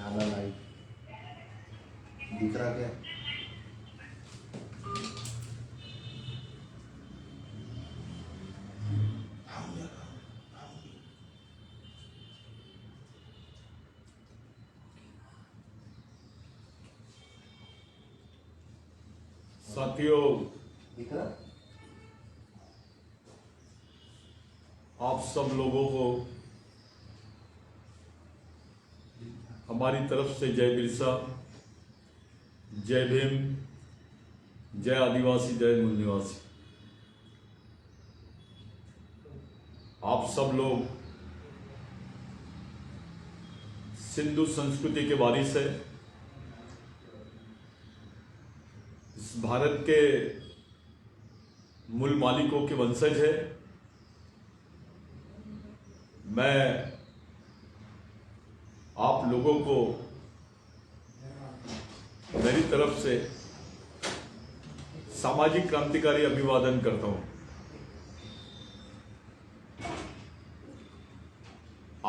आना लाइट दिख रहा क्या? साथियों, दिख रहा? आप सब लोगों को हमारी तरफ से जय बिरसा, जय भीम, जय आदिवासी, जय मूल निवासी। आप सब लोग सिंधु संस्कृति के वारिस है। इस भारत के मूल मालिकों के वंशज है। मैं आप लोगों को मेरी तरफ से सामाजिक क्रांतिकारी अभिवादन करता हूं।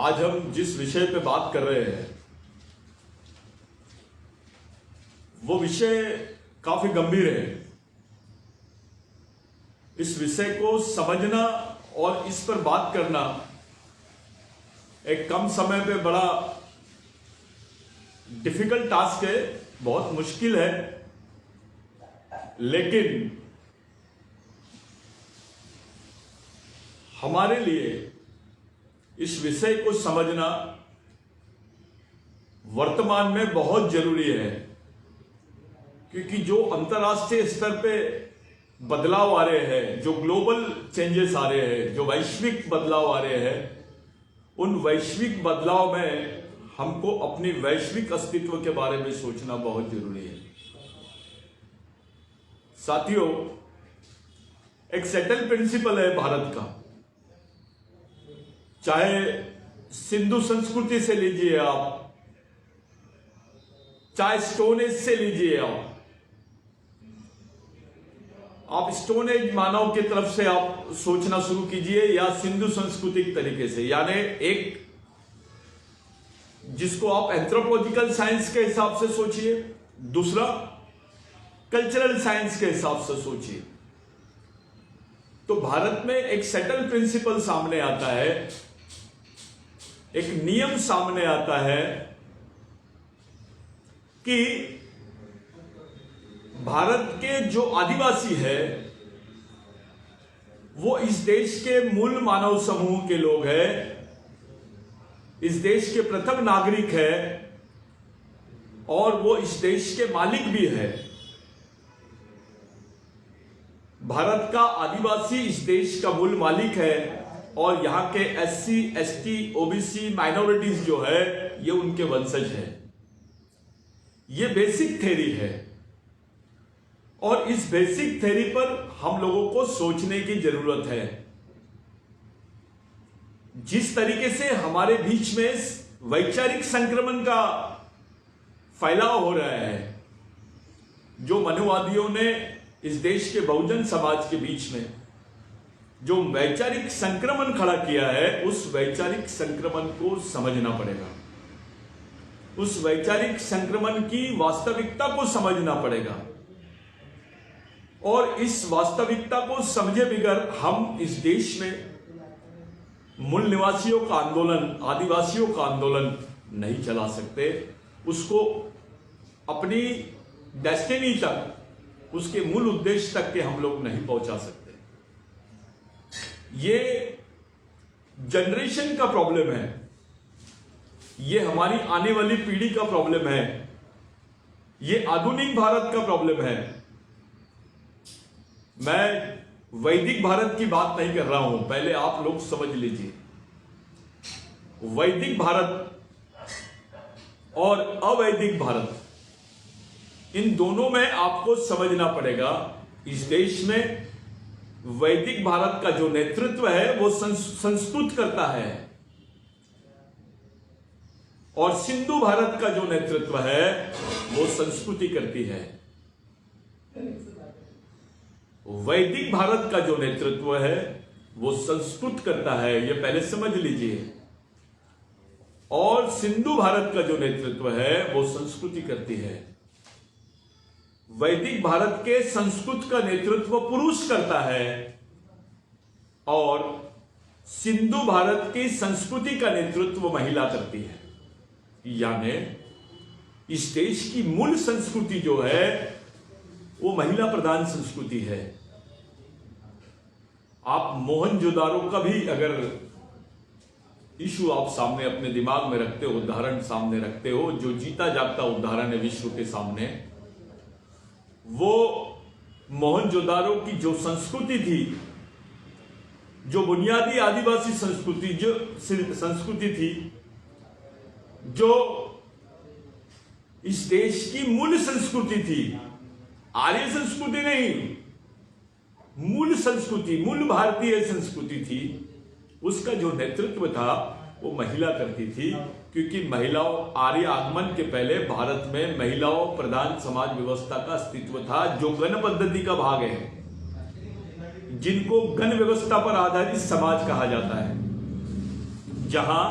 आज हम जिस विषय पे बात कर रहे हैं वो विषय काफी गंभीर है। इस विषय को समझना और इस पर बात करना एक कम समय पे बड़ा डिफिकल्ट टास्क है, बहुत मुश्किल है। लेकिन हमारे लिए इस विषय को समझना वर्तमान में बहुत जरूरी है, क्योंकि जो अंतर्राष्ट्रीय स्तर पे बदलाव आ रहे हैं, जो ग्लोबल चेंजेस आ रहे हैं, जो वैश्विक बदलाव आ रहे हैं, उन वैश्विक बदलाव में हमको अपनी वैश्विक अस्तित्व के बारे में सोचना बहुत जरूरी है। साथियों, एक सेटल प्रिंसिपल है भारत का, चाहे सिंधु संस्कृति से लीजिए आप, चाहे स्टोन एज से लीजिए आप स्टोन एज मानव की तरफ से आप सोचना शुरू कीजिए या सिंधु सांस्कृतिक तरीके से, यानी एक जिसको आप एंथ्रोपोलॉजिकल साइंस के हिसाब से सोचिए, दूसरा कल्चरल साइंस के हिसाब से सोचिए। तो भारत में एक सेटल प्रिंसिपल सामने आता है, एक नियम सामने आता है कि भारत के जो आदिवासी है वो इस देश के मूल मानव समूह के लोग हैं, इस देश के प्रथम नागरिक है और वो इस देश के मालिक भी है। भारत का आदिवासी इस देश का मूल मालिक है और यहां के एससी, एसटी, ओबीसी माइनॉरिटीज जो है ये उनके वंशज है। ये बेसिक थ्योरी है और इस बेसिक थ्योरी पर हम लोगों को सोचने की जरूरत है। जिस तरीके से हमारे बीच में वैचारिक संक्रमण का फैलाव हो रहा है, जो मनुवादियों ने इस देश के बहुजन समाज के बीच में जो वैचारिक संक्रमण खड़ा किया है, उस वैचारिक संक्रमण को समझना पड़ेगा। उस वैचारिक संक्रमण की वास्तविकता को समझना पड़ेगा और इस वास्तविकता को समझे बगैर हम इस देश में मूल निवासियों का आंदोलन, आदिवासियों का आंदोलन नहीं चला सकते। उसको अपनी डेस्टिनी तक, उसके मूल उद्देश्य तक के हम लोग नहीं पहुंचा सकते। ये जनरेशन का प्रॉब्लम है, ये हमारी आने वाली पीढ़ी का प्रॉब्लम है, ये आधुनिक भारत का प्रॉब्लम है। मैं वैदिक भारत की बात नहीं कर रहा हूं, पहले आप लोग समझ लीजिए। वैदिक भारत और अवैदिक भारत, इन दोनों में आपको समझना पड़ेगा। इस देश में वैदिक भारत का जो नेतृत्व है वो संस्कृत करता है और सिंधु भारत का जो नेतृत्व है वो संस्कृति करती है। वैदिक भारत का जो नेतृत्व है वो संस्कृत करता है, ये पहले समझ लीजिए। और सिंधु भारत का जो नेतृत्व है वो संस्कृति करती है। वैदिक भारत के संस्कृत का नेतृत्व पुरुष करता है और सिंधु भारत की संस्कृति का नेतृत्व महिला करती है। यानी इस देश की मूल संस्कृति जो है वो महिला प्रधान संस्कृति है। आप मोहनजोदारो का भी अगर इशू आप सामने अपने दिमाग में रखते हो, उदाहरण सामने रखते हो, जो जीता जागता उदाहरण है विश्व के सामने, वो मोहनजोदारो की जो संस्कृति थी, जो बुनियादी आदिवासी संस्कृति थी, जो इस देश की मूल संस्कृति थी, आर्य संस्कृति नहीं, मूल संस्कृति, मूल भारतीय संस्कृति थी, उसका जो नेतृत्व था वो महिला करती थी। क्योंकि महिलाओं, आर्य आगमन के पहले भारत में महिलाओं प्रधान समाज व्यवस्था का अस्तित्व था, जो गण पद्धति का भाग है, जिनको गण व्यवस्था पर आधारित समाज कहा जाता है, जहां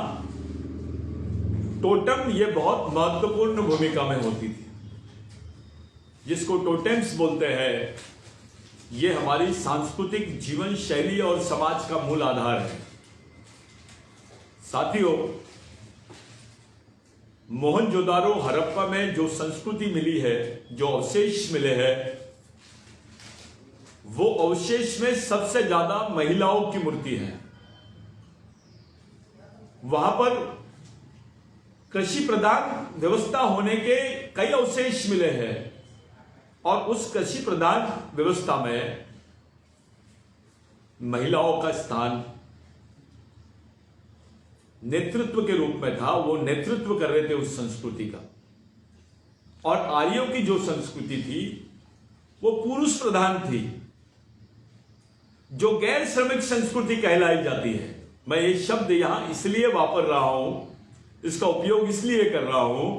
टोटम ये बहुत महत्वपूर्ण भूमिका में होती थी, जिसको टोटेम्स बोलते हैं। ये हमारी सांस्कृतिक जीवन शैली और समाज का मूल आधार है। साथियों, मोहनजोदारो हड़प्पा में जो संस्कृति मिली है, जो अवशेष मिले हैं, वो अवशेष में सबसे ज्यादा महिलाओं की मूर्ति है। वहां पर कृषि प्रधान व्यवस्था होने के कई अवशेष मिले हैं और उस कृषि प्रधान व्यवस्था में महिलाओं का स्थान नेतृत्व के रूप में था। वो नेतृत्व कर रहे थे उस संस्कृति का। और आर्यों की जो संस्कृति थी वो पुरुष प्रधान थी, जो गैर श्रमिक संस्कृति कहलाई जाती है। मैं ये शब्द यहां इसलिए वापर रहा हूं, इसका उपयोग इसलिए कर रहा हूं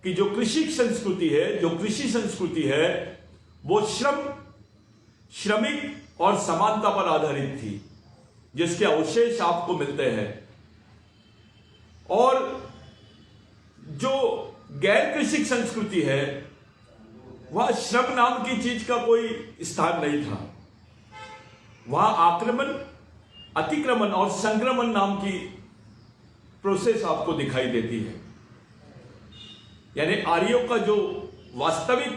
कि जो कृषि संस्कृति है, जो कृषि संस्कृति है, वो श्रमिक और समानता पर आधारित थी, जिसके अवशेष आपको मिलते हैं। और जो गैर कृषि संस्कृति है, वह श्रम नाम की चीज का कोई स्थान नहीं था। वहां आक्रमण, अतिक्रमण और संक्रमण नाम की प्रोसेस आपको दिखाई देती है। यानी आर्यों का जो वास्तविक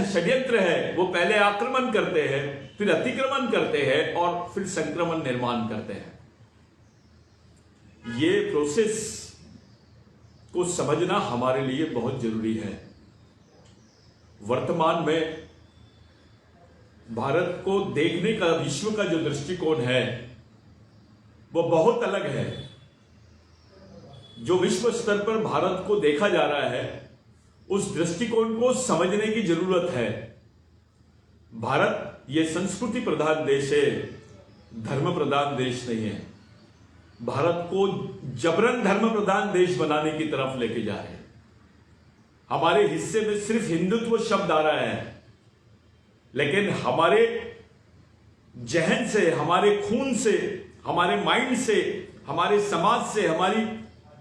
षड्यंत्र है, वो पहले आक्रमण करते हैं, फिर अतिक्रमण करते हैं और फिर संक्रमण निर्माण करते हैं। ये प्रोसेस को समझना हमारे लिए बहुत जरूरी है। वर्तमान में भारत को देखने का, विश्व का जो दृष्टिकोण है वो बहुत अलग है। जो विश्व स्तर पर भारत को देखा जा रहा है, उस दृष्टिकोण को समझने की जरूरत है। भारत ये संस्कृति प्रधान देश है, धर्म प्रधान देश नहीं है। भारत को जबरन धर्म प्रधान देश बनाने की तरफ लेके जा रहे हैं। हमारे हिस्से में सिर्फ हिंदुत्व शब्द आ रहा है, लेकिन हमारे जहन से, हमारे खून से, हमारे माइंड से, हमारे समाज से हमारी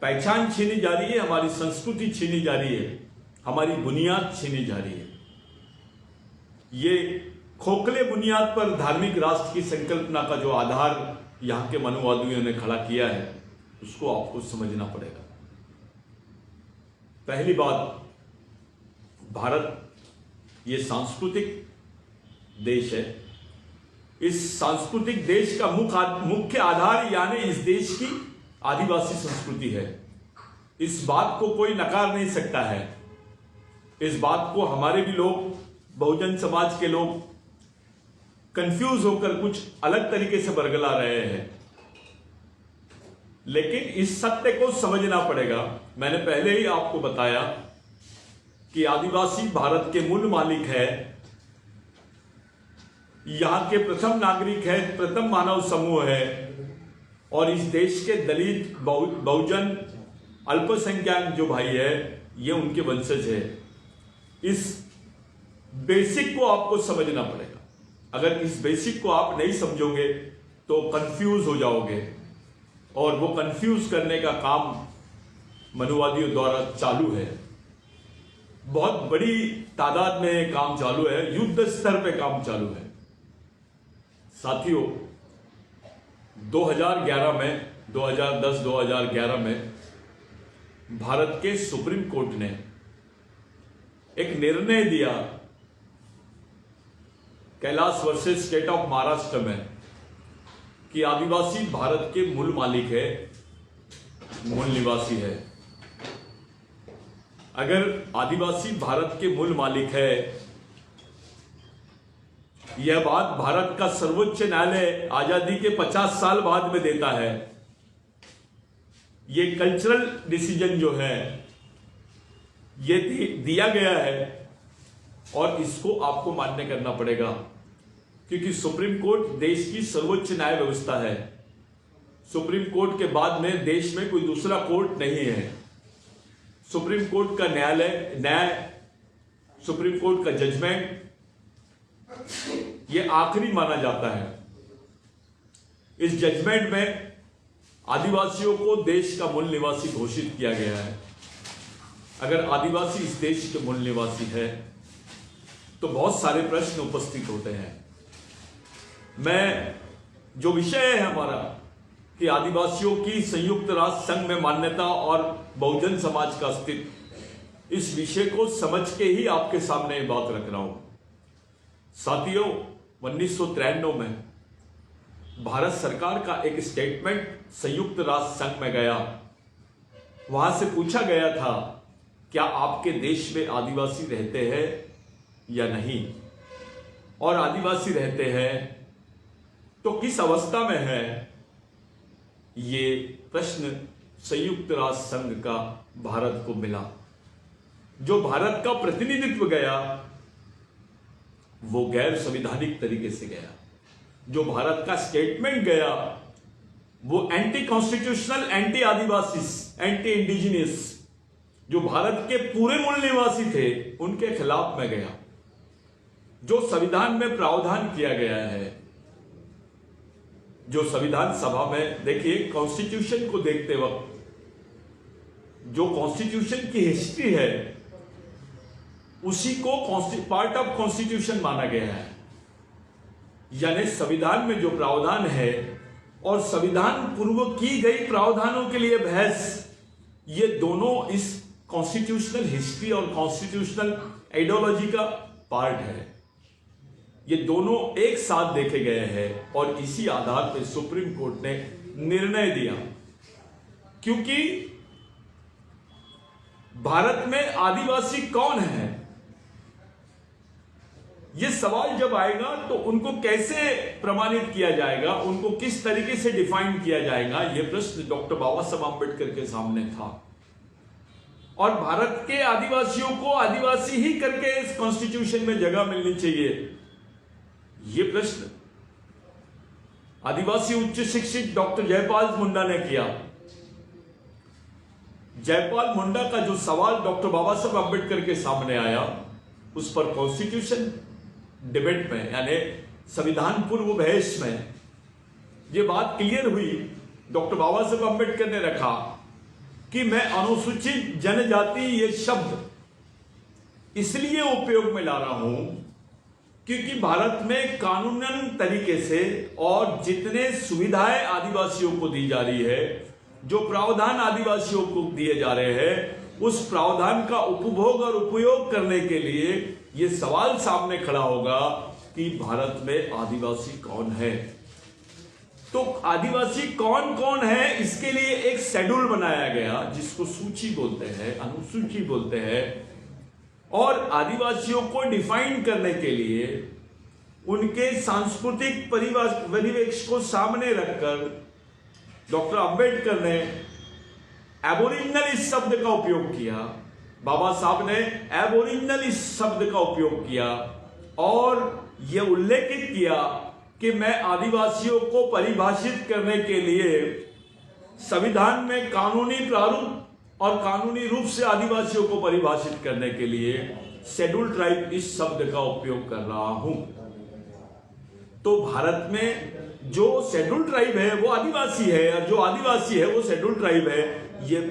पहचान छीनी जा रही है, हमारी संस्कृति छीनी जा रही है, हमारी बुनियाद छीनी जा रही है। ये खोखले बुनियाद पर धार्मिक राष्ट्र की संकल्पना का जो आधार यहां के मनुवादियों ने खड़ा किया है, उसको आपको समझना पड़ेगा। पहली बात, भारत ये सांस्कृतिक देश है। इस सांस्कृतिक देश का मुख्य आधार यानी इस देश की आदिवासी संस्कृति है। इस बात को कोई नकार नहीं सकता है। इस बात को हमारे भी लोग, बहुजन समाज के लोग कंफ्यूज होकर कुछ अलग तरीके से बरगला रहे हैं, लेकिन इस सत्य को समझना पड़ेगा। मैंने पहले ही आपको बताया कि आदिवासी भारत के मूल मालिक है, यहां के प्रथम नागरिक है, प्रथम मानव समूह है, और इस देश के दलित, बहुजन, अल्पसंख्यक जो भाई है, ये उनके वंशज है। इस बेसिक को आपको समझना पड़ेगा। अगर इस बेसिक को आप नहीं समझोगे तो कंफ्यूज हो जाओगे, और वो कंफ्यूज करने का काम मनुवादियों द्वारा चालू है। बहुत बड़ी तादाद में काम चालू है, युद्ध स्तर पे काम चालू है। साथियों, 2011 में 2010-2011 में भारत के सुप्रीम कोर्ट ने एक निर्णय दिया Kailash versus state of Maharashtra में कि आदिवासी भारत के मूल मालिक है, मूल निवासी है। अगर आदिवासी भारत के मूल मालिक है, यह बात भारत का सर्वोच्च न्यायालय आजादी के 50 साल बाद में देता है। ये कल्चरल डिसीजन जो है ये दिया गया है और इसको आपको मान्य करना पड़ेगा, क्योंकि सुप्रीम कोर्ट देश की सर्वोच्च न्याय व्यवस्था है। सुप्रीम कोर्ट के बाद में देश में कोई दूसरा कोर्ट नहीं है। सुप्रीम कोर्ट का न्याय सुप्रीम कोर्ट का जजमेंट ये आखिरी माना जाता है। इस जजमेंट में आदिवासियों को देश का मूल निवासी घोषित किया गया है। अगर आदिवासी इस देश के मूल निवासी है तो बहुत सारे प्रश्न उपस्थित होते हैं। मैं जो विषय है हमारा कि आदिवासियों की संयुक्त राष्ट्र संघ में मान्यता और बहुजन समाज का अस्तित्व, इस विषय को समझ के ही आपके सामने ये बात रख रहा हूं। साथियों, 1993 में भारत सरकार का एक स्टेटमेंट संयुक्त राष्ट्र संघ में गया। वहां से पूछा गया था, क्या आपके देश में आदिवासी रहते हैं या नहीं, और आदिवासी रहते हैं तो किस अवस्था में है। ये प्रश्न संयुक्त राष्ट्र संघ का भारत को मिला। जो भारत का प्रतिनिधित्व गया वो गैर संवैधानिक तरीके से गया। जो भारत का स्टेटमेंट गया वो एंटी कॉन्स्टिट्यूशनल, एंटी आदिवासी, एंटी इंडिजिनियस, जो भारत के पूरे मूल निवासी थे उनके खिलाफ में गया। जो संविधान में प्रावधान किया गया है, जो संविधान सभा में, देखिए कॉन्स्टिट्यूशन को देखते वक्त जो कॉन्स्टिट्यूशन की हिस्ट्री है उसी को पार्ट ऑफ कॉन्स्टिट्यूशन माना गया है। यानी संविधान में जो प्रावधान है और संविधान पूर्व की गई प्रावधानों के लिए बहस, ये दोनों इस कॉन्स्टिट्यूशनल हिस्ट्री और कॉन्स्टिट्यूशनल आइडियोलॉजी का पार्ट है। ये दोनों एक साथ देखे गए हैं और इसी आधार पर सुप्रीम कोर्ट ने निर्णय दिया। क्योंकि भारत में आदिवासी कौन है, ये सवाल जब आएगा तो उनको कैसे प्रमाणित किया जाएगा, उनको किस तरीके से डिफाइन किया जाएगा, यह प्रश्न डॉक्टर बाबा साहब आंबेडकर के सामने था। और भारत के आदिवासियों को आदिवासी ही करके इस कॉन्स्टिट्यूशन में जगह मिलनी चाहिए, यह प्रश्न आदिवासी उच्च शिक्षित डॉक्टर जयपाल मुंडा ने किया। जयपाल मुंडा का जो सवाल डॉक्टर बाबा साहब आंबेडकर के सामने आया, उस पर कॉन्स्टिट्यूशन डिबेट में, यानी संविधान पूर्व बहस में यह बात क्लियर हुई। डॉक्टर बाबा साहब आंबेडकर ने रखा कि मैं अनुसूचित जनजाति ये शब्द इसलिए उपयोग में ला रहा हूं क्योंकि भारत में कानूनन तरीके से और जितने सुविधाएं आदिवासियों को दी जा रही है, जो प्रावधान आदिवासियों को दिए जा रहे हैं, उस प्रावधान का उपभोग और उपयोग करने के लिए यह सवाल सामने खड़ा होगा कि भारत में आदिवासी कौन है। तो आदिवासी कौन कौन है, इसके लिए एक शेड्यूल बनाया गया जिसको सूची बोलते हैं, अनुसूची बोलते हैं। और आदिवासियों को डिफाइन करने के लिए उनके सांस्कृतिक परिवेश को सामने रखकर डॉक्टर अंबेडकर ने एबोरिजिनल इस शब्द का उपयोग किया। बाबा साहब ने एबोरिजिनल इस शब्द का उपयोग किया और यह उल्लेखित किया कि मैं आदिवासियों को परिभाषित करने के लिए संविधान में कानूनी प्रारूप और कानूनी रूप से आदिवासियों को परिभाषित करने के लिए शेड्यूल ट्राइब इस शब्द का उपयोग कर रहा हूं। तो भारत में जो शेड्यूल ट्राइब है वो आदिवासी है और जो आदिवासी है वो शेड्यूल ट्राइब है। ये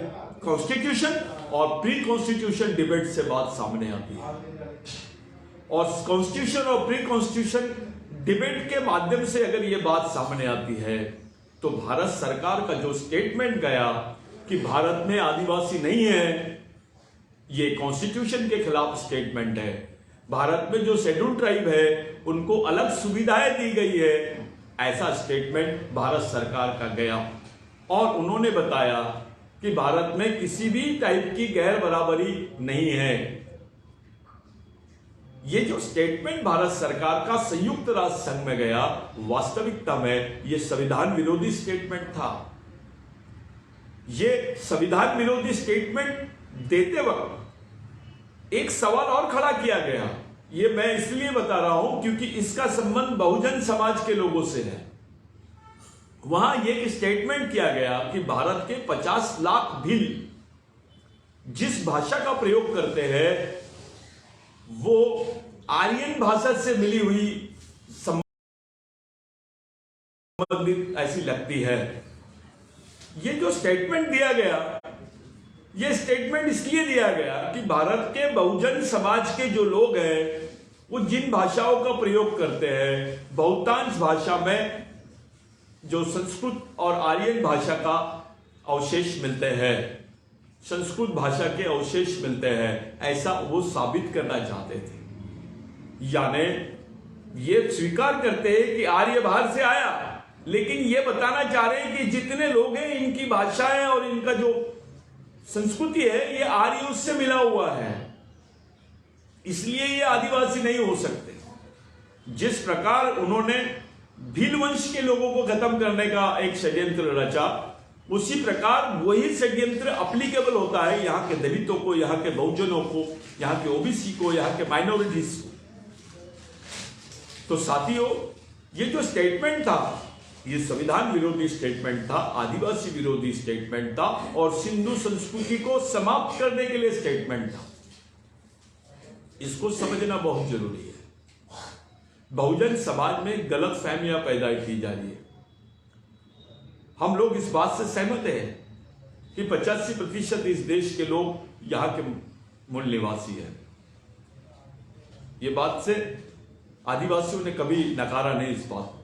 कॉन्स्टिट्यूशन और प्री कॉन्स्टिट्यूशन डिबेट से बात सामने आती है, और कॉन्स्टिट्यूशन और प्री कॉन्स्टिट्यूशन डिबेट के माध्यम से अगर ये बात सामने आती है तो भारत सरकार का जो स्टेटमेंट गया कि भारत में आदिवासी नहीं है, ये कॉन्स्टिट्यूशन के खिलाफ स्टेटमेंट है। भारत में जो शेड्यूल ट्राइब है उनको अलग सुविधाएं दी गई है, ऐसा स्टेटमेंट भारत सरकार का गया। और उन्होंने बताया कि भारत में किसी भी टाइप की गैर बराबरी नहीं है। ये जो स्टेटमेंट भारत सरकार का संयुक्त राष्ट्र संघ में गया, वास्तविकता में ये संविधान विरोधी स्टेटमेंट था। ये संविधान विरोधी स्टेटमेंट देते वक्त एक सवाल और खड़ा किया गया। ये मैं इसलिए बता रहा हूं क्योंकि इसका संबंध बहुजन समाज के लोगों से है। वहां ये स्टेटमेंट किया गया कि भारत के 50 लाख भील जिस भाषा का प्रयोग करते हैं वो आर्यन भाषा से मिली हुई संबंधित ऐसी लगती है। ये जो स्टेटमेंट दिया गया, ये स्टेटमेंट इसलिए दिया गया कि भारत के बहुजन समाज के जो लोग हैं वो जिन भाषाओं का प्रयोग करते हैं, बहुतांश भाषा में जो संस्कृत और आर्यन भाषा का अवशेष मिलते हैं, संस्कृत भाषा के अवशेष मिलते हैं, ऐसा वो साबित करना चाहते थे। यानी ये स्वीकार करते हैं कि आर्य बाहर से आया, लेकिन ये बताना चाह रहे हैं कि जितने लोग हैं इनकी भाषाएं और इनका जो संस्कृति है ये आर्य उससे मिला हुआ है, इसलिए ये आदिवासी नहीं हो सकते। जिस प्रकार उन्होंने भील वंश के लोगों को खत्म करने का एक षड्यंत्र रचा, उसी प्रकार वही षड्यंत्र अप्लीकेबल होता है यहां के दलितों को, यहां के बहुजनों को, यहां के ओबीसी को, यहां के माइनॉरिटीज को। तो साथियों, ये जो स्टेटमेंट था ये संविधान विरोधी स्टेटमेंट था, आदिवासी विरोधी स्टेटमेंट था और सिंधु संस्कृति को समाप्त करने के लिए स्टेटमेंट था। इसको समझना बहुत जरूरी है। बहुजन समाज में गलत फहमियां पैदा की जा रही है। हम लोग इस बात से सहमत हैं कि 85% इस देश के लोग यहां के मूल निवासी हैं। ये बात से आदिवासियों ने कभी नकारा नहीं इस बात।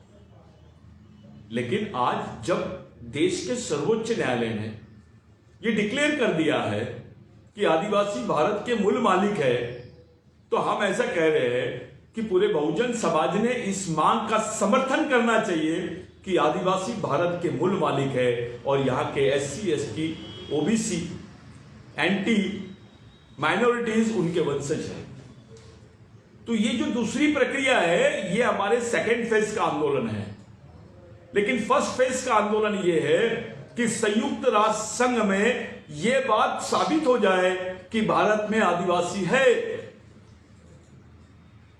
लेकिन आज जब देश के सर्वोच्च न्यायालय ने यह डिक्लेयर कर दिया है कि आदिवासी भारत के मूल मालिक है, तो हम ऐसा कह रहे हैं कि पूरे बहुजन समाज ने इस मांग का समर्थन करना चाहिए कि आदिवासी भारत के मूल मालिक है और यहां के SC, ST, OBC, anti minorities उनके वंशज हैं। तो ये जो दूसरी प्रक्रिया है ये हमारे सेकेंड फेज का आंदोलन है। लेकिन फर्स्ट फेज का आंदोलन ये है कि संयुक्त राष्ट्र संघ में यह बात साबित हो जाए कि भारत में आदिवासी है।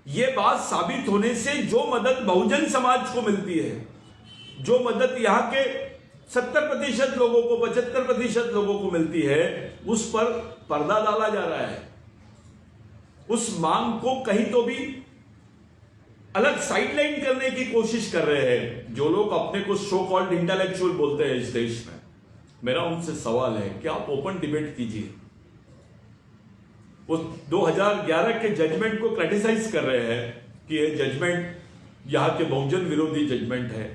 यह बात साबित होने से जो मदद बहुजन समाज को मिलती है, जो मदद यहां के 70% लोगों को, 75% लोगों को मिलती है, उस पर पर्दा डाला जा रहा है। उस मांग को कहीं तो भी अलग साइडलाइन करने की कोशिश कर रहे हैं जो लोग अपने को सो कॉल्ड इंटेलेक्चुअल बोलते हैं इस देश में। मेरा उनसे सवाल है कि आप ओपन डिबेट कीजिए। वो 2011 के जजमेंट को क्रिटिसाइज कर रहे हैं कि ये जजमेंट यहां के बहुजन विरोधी जजमेंट है।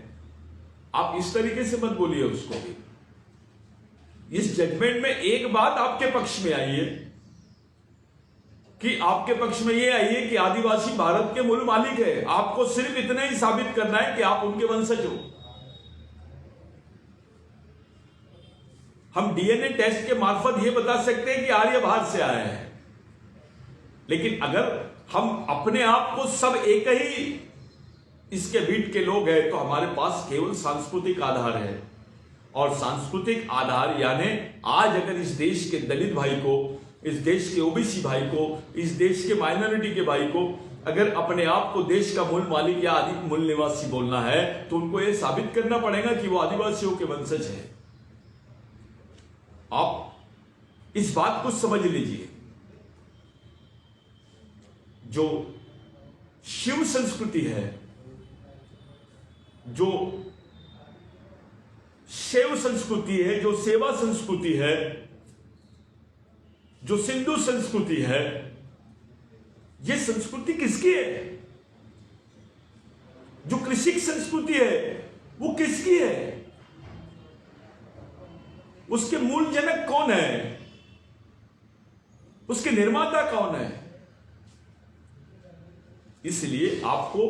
आप इस तरीके से मत बोलिए उसको भी। इस जजमेंट में एक बात आपके पक्ष में आई है कि आपके पक्ष में यह आई है कि आदिवासी भारत के मूल मालिक है। आपको सिर्फ इतना ही साबित करना है कि आप उनके वंशज हो। हम DNA टेस्ट के मार्फत यह बता सकते हैं कि आर्य बाहर से आया है, लेकिन अगर हम अपने आप को सब एक ही इसके बीट के लोग हैं तो हमारे पास केवल सांस्कृतिक आधार है। और सांस्कृतिक आधार यानी आज अगर इस देश के दलित भाई को, इस देश के OBC भाई को, इस देश के माइनॉरिटी के भाई को अगर अपने आप को देश का मूल मालिक या आदि मूल निवासी बोलना है तो उनको यह साबित करना पड़ेगा कि वो आदिवासियों के वंशज है। आप इस बात को समझ लीजिए। जो शिव संस्कृति है, जो शैव संस्कृति है, जो सेवा संस्कृति है, जो सिंधु संस्कृति है, यह संस्कृति किसकी है? जो कृषि संस्कृति है वो किसकी है? उसके मूल जनक कौन है? उसके निर्माता कौन है? इसलिए आपको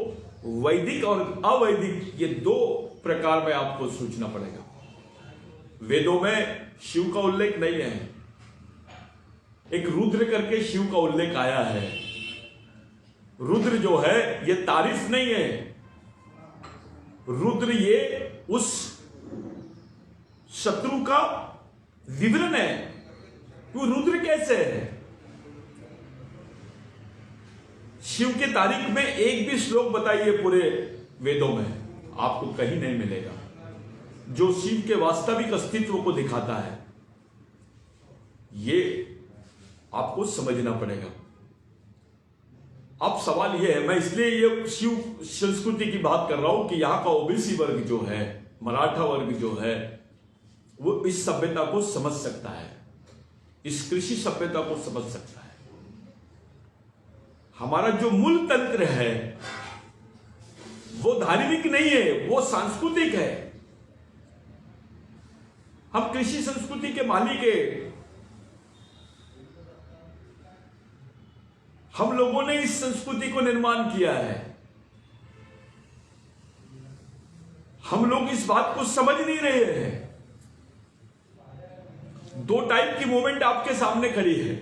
वैदिक और अवैदिक ये दो प्रकार में आपको सोचना पड़ेगा। वेदों में शिव का उल्लेख नहीं है। एक रुद्र करके शिव का उल्लेख आया है। रुद्र जो है ये तारीफ नहीं है। रुद्र ये उस शत्रु का विवरण है। वो रुद्र कैसे है? शिव के तारीख में एक भी श्लोक बताइए पूरे वेदों में, आपको कहीं नहीं मिलेगा जो शिव के वास्तविक अस्तित्व को दिखाता है। ये आपको समझना पड़ेगा। अब सवाल यह है, मैं इसलिए ये शिव संस्कृति की बात कर रहा हूं कि यहां का ओबीसी वर्ग जो है, मराठा वर्ग जो है, वो इस सभ्यता को समझ सकता है, इस कृषि सभ्यता को समझ सकता है। हमारा जो मूल तंत्र है वो धार्मिक नहीं है, वो सांस्कृतिक है। हम कृषि संस्कृति के मालिक हैं। हम लोगों ने इस संस्कृति को निर्माण किया है। हम लोग इस बात को समझ नहीं रहे हैं। दो टाइप की मूवमेंट आपके सामने खड़ी है।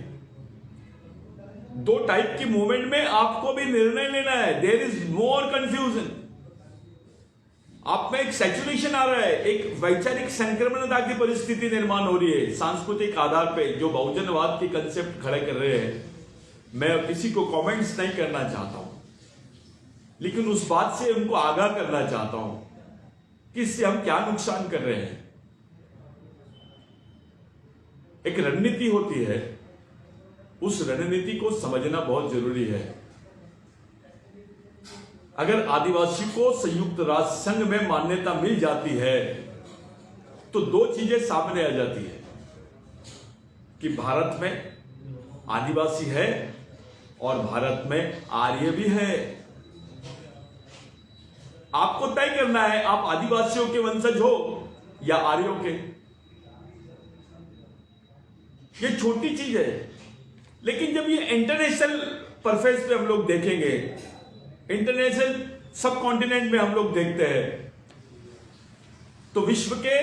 दो टाइप की मूवमेंट में आपको भी निर्णय लेना है। There is more confusion. आप में एक सैचुरेशन आ रहा है, एक वैचारिक संक्रमणता की परिस्थिति निर्माण हो रही है सांस्कृतिक आधार पे। जो बहुजनवाद की कंसेप्ट खड़े कर रहे हैं, मैं किसी को कमेंट्स नहीं करना चाहता हूं, लेकिन उस बात से उनको आगाह करना चाहता हूं कि इससे हम क्या नुकसान कर रहे हैं। एक रणनीति होती है, उस रणनीति को समझना बहुत जरूरी है। अगर आदिवासी को संयुक्त राष्ट्र संघ में मान्यता मिल जाती है तो दो चीजें सामने आ जाती है कि भारत में आदिवासी है और भारत में आर्य भी है। आपको तय करना है, आप आदिवासियों के वंशज हो या आर्यों के। ये छोटी चीज है, लेकिन जब ये इंटरनेशनल परफेस पे हम लोग देखेंगे, इंटरनेशनल सब कॉन्टिनेंट में हम लोग देखते हैं, तो विश्व के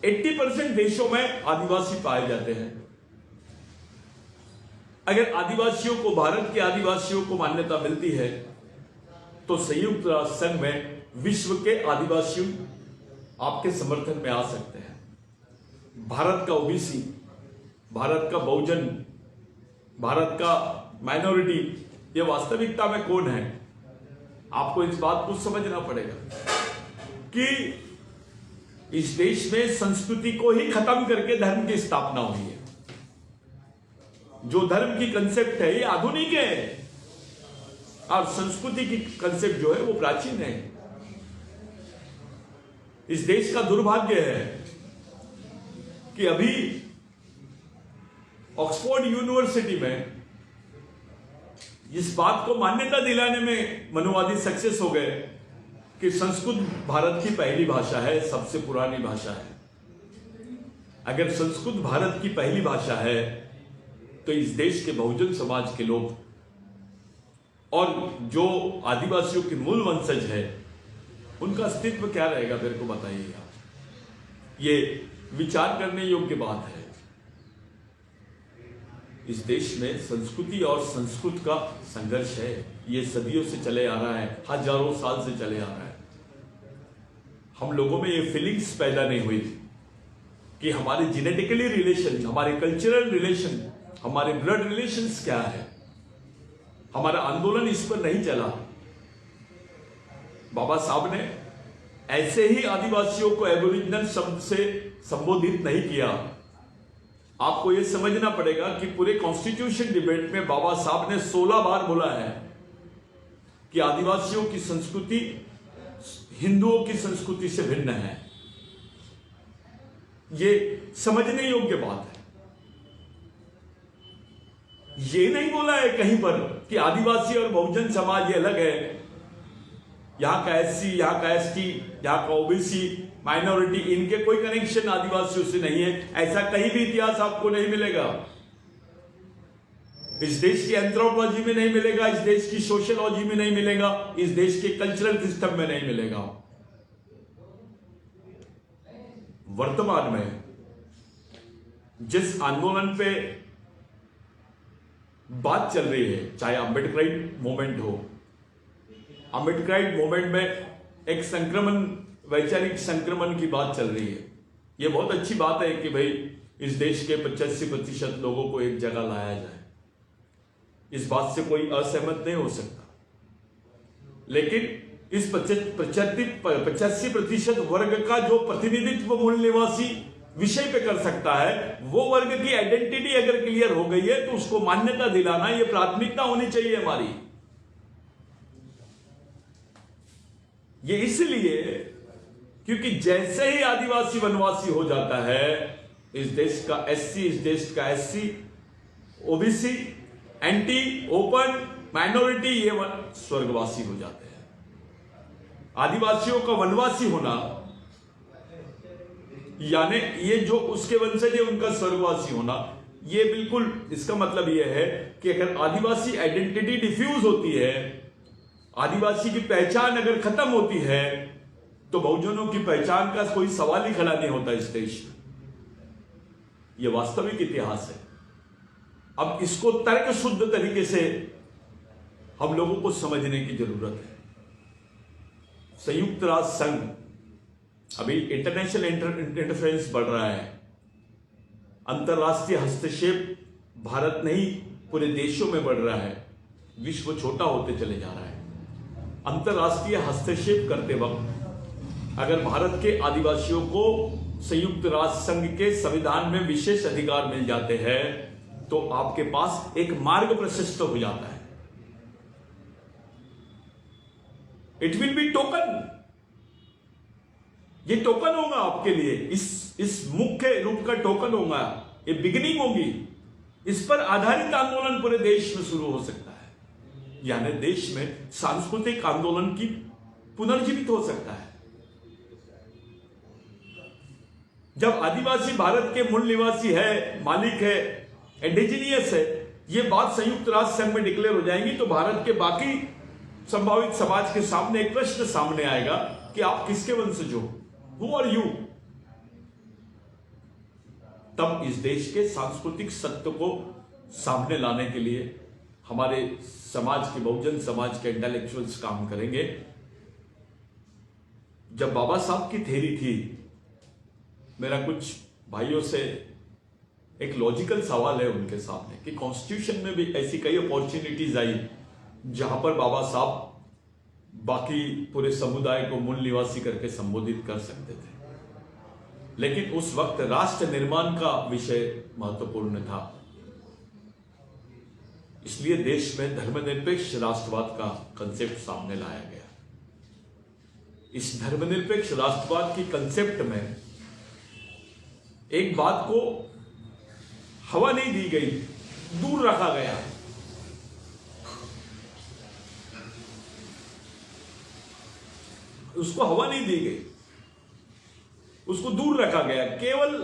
80% देशों में आदिवासी पाए जाते हैं। अगर आदिवासियों को, भारत के आदिवासियों को मान्यता मिलती है तो संयुक्त राष्ट्र संघ में विश्व के आदिवासी आपके समर्थन में आ सकते हैं। भारत का ओबीसी, भारत का बहुजन, भारत का माइनॉरिटी, ये वास्तविकता में कौन है? आपको इस बात को समझना पड़ेगा कि इस देश में संस्कृति को ही खत्म करके धर्म की स्थापना हुई है। जो धर्म की कंसेप्ट है ये आधुनिक है और संस्कृति की कंसेप्ट जो है वो प्राचीन है। इस देश का दुर्भाग्य है कि अभी ऑक्सफोर्ड यूनिवर्सिटी में इस बात को मान्यता दिलाने में मनुवादी सक्सेस हो गए कि संस्कृत भारत की पहली भाषा है, सबसे पुरानी भाषा है। अगर संस्कृत भारत की पहली भाषा है तो इस देश के बहुजन समाज के लोग और जो आदिवासियों के मूल वंशज है उनका अस्तित्व क्या रहेगा? मेरे को बताइएगा। ये विचार करने योग्य बात है। इस देश में संस्कृति और संस्कृत का संघर्ष है। ये सदियों से चले आ रहा है, हजारों साल से चले आ रहा है। हम लोगों में ये फीलिंग्स पैदा नहीं हुई कि हमारे जेनेटिकली रिलेशन, हमारे कल्चरल रिलेशन, हमारे ब्लड रिलेशंस क्या है। हमारा आंदोलन इस पर नहीं चला। बाबा साहब ने ऐसे ही आदिवासियों को एबोरिजिनल शब्द से संबोधित नहीं किया। आपको यह समझना पड़ेगा कि पूरे कॉन्स्टिट्यूशन डिबेट में बाबा साहब ने 16 बार बोला है कि आदिवासियों की संस्कृति हिंदुओं की संस्कृति से भिन्न है। ये समझने योग्य बात है। ये नहीं बोला है कहीं पर कि आदिवासी और बहुजन समाज ये अलग है, यहां का एससी, यहां का एसटी, यहां का ओबीसी, माइनॉरिटी, इनके कोई कनेक्शन आदिवासियों से नहीं है। ऐसा कहीं भी इतिहास आपको नहीं मिलेगा, इस देश की एंथ्रोपोलॉजी में नहीं मिलेगा, इस देश की सोशियोलॉजी में नहीं मिलेगा, इस देश के कल्चरल सिस्टम में नहीं मिलेगा। वर्तमान में जिस आंदोलन पे बात चल रही है, चाहे अम्बेडकराइट मूवमेंट हो, अम्बेडकराइट मूवमेंट में एक संक्रमण, वैचारिक संक्रमण की बात चल रही है। यह बहुत अच्छी बात है कि भाई इस देश के 85% लोगों को एक जगह लाया जाए, इस बात से कोई असहमत नहीं हो सकता। लेकिन इस 85% वर्ग का जो प्रतिनिधित्व मूल निवासी विषय पे कर सकता है, वो वर्ग की आइडेंटिटी अगर क्लियर हो गई है तो उसको मान्यता दिलाना ये प्राथमिकता होनी चाहिए हमारी। ये इसलिए क्योंकि जैसे ही आदिवासी वनवासी हो जाता है, इस देश का एससी, इस देश का SC, OBC, anti, open, minority, ये स्वर्गवासी हो जाते हैं। आदिवासियों का वनवासी होना यानी ये जो उसके वंशज है उनका स्वर्गवासी होना, ये बिल्कुल इसका मतलब ये है कि अगर आदिवासी आइडेंटिटी डिफ्यूज होती है, आदिवासी की पहचान अगर खत्म होती है, तो बहुजनों की पहचान का कोई सवाल ही खड़ा नहीं होता इस देश में। यह वास्तविक इतिहास है। अब इसको तर्क शुद्ध तरीके से हम लोगों को समझने की जरूरत है। संयुक्त राष्ट्र संघ अभी इंटरनेशनल इंटरफेरेंस बढ़ रहा है, अंतरराष्ट्रीय हस्तक्षेप भारत नहीं पूरे देशों में बढ़ रहा है, विश्व छोटा होते चले जा रहा है। अंतरराष्ट्रीय हस्तक्षेप करते वक्त अगर भारत के आदिवासियों को संयुक्त राष्ट्र संघ के संविधान में विशेष अधिकार मिल जाते हैं, तो आपके पास एक मार्ग प्रशस्त हो जाता है। इट विल बी टोकन, ये टोकन होगा आपके लिए, इस मुख्य रूप का टोकन होगा, ये बिगिनिंग होगी। इस पर आधारित आंदोलन पूरे देश में शुरू हो सकता है, यानी देश में सांस्कृतिक आंदोलन की पुनर्जीवित हो सकता है। जब आदिवासी भारत के मूल निवासी है, मालिक है, इंडिजिनियस है, ये बात संयुक्त राष्ट्र संघ में डिक्लेयर हो जाएंगी, तो भारत के बाकी संभावित समाज के सामने एक प्रश्न सामने आएगा कि आप किसके वंशज हो, हु आर यू। तब इस देश के सांस्कृतिक सत्य को सामने लाने के लिए हमारे समाज के, बहुजन समाज के इंटेलेक्चुअल्स काम करेंगे। जब बाबा साहब की थ्योरी थी, मेरा कुछ भाइयों से एक लॉजिकल सवाल है उनके सामने कि कॉन्स्टिट्यूशन में भी ऐसी कई अपॉर्चुनिटीज आई जहां पर बाबा साहब बाकी पूरे समुदाय को मूल निवासी करके संबोधित कर सकते थे, लेकिन उस वक्त राष्ट्र निर्माण का विषय महत्वपूर्ण था। इसलिए देश में धर्मनिरपेक्ष राष्ट्रवाद का कंसेप्ट सामने लाया गया। इस धर्मनिरपेक्ष राष्ट्रवाद की कंसेप्ट में एक बात को हवा नहीं दी गई, दूर रखा गया। उसको हवा नहीं दी गई, उसको दूर रखा गया। केवल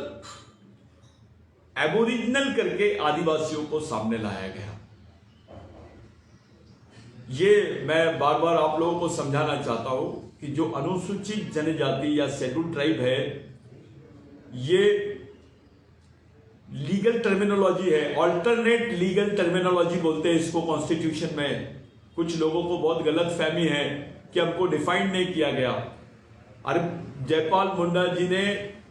एबोरिजिनल करके आदिवासियों को सामने लाया गया। ये मैं बार बार आप लोगों को समझाना चाहता हूं कि जो अनुसूचित जनजाति या शेड्यूल ट्राइब है, ये लीगल टर्मिनोलॉजी है, ऑल्टरनेट लीगल टर्मिनोलॉजी बोलते हैं इसको कॉन्स्टिट्यूशन में। कुछ लोगों को बहुत गलत फहमी है कि हमको डिफाइन नहीं किया गया। अरे जयपाल मुंडा जी ने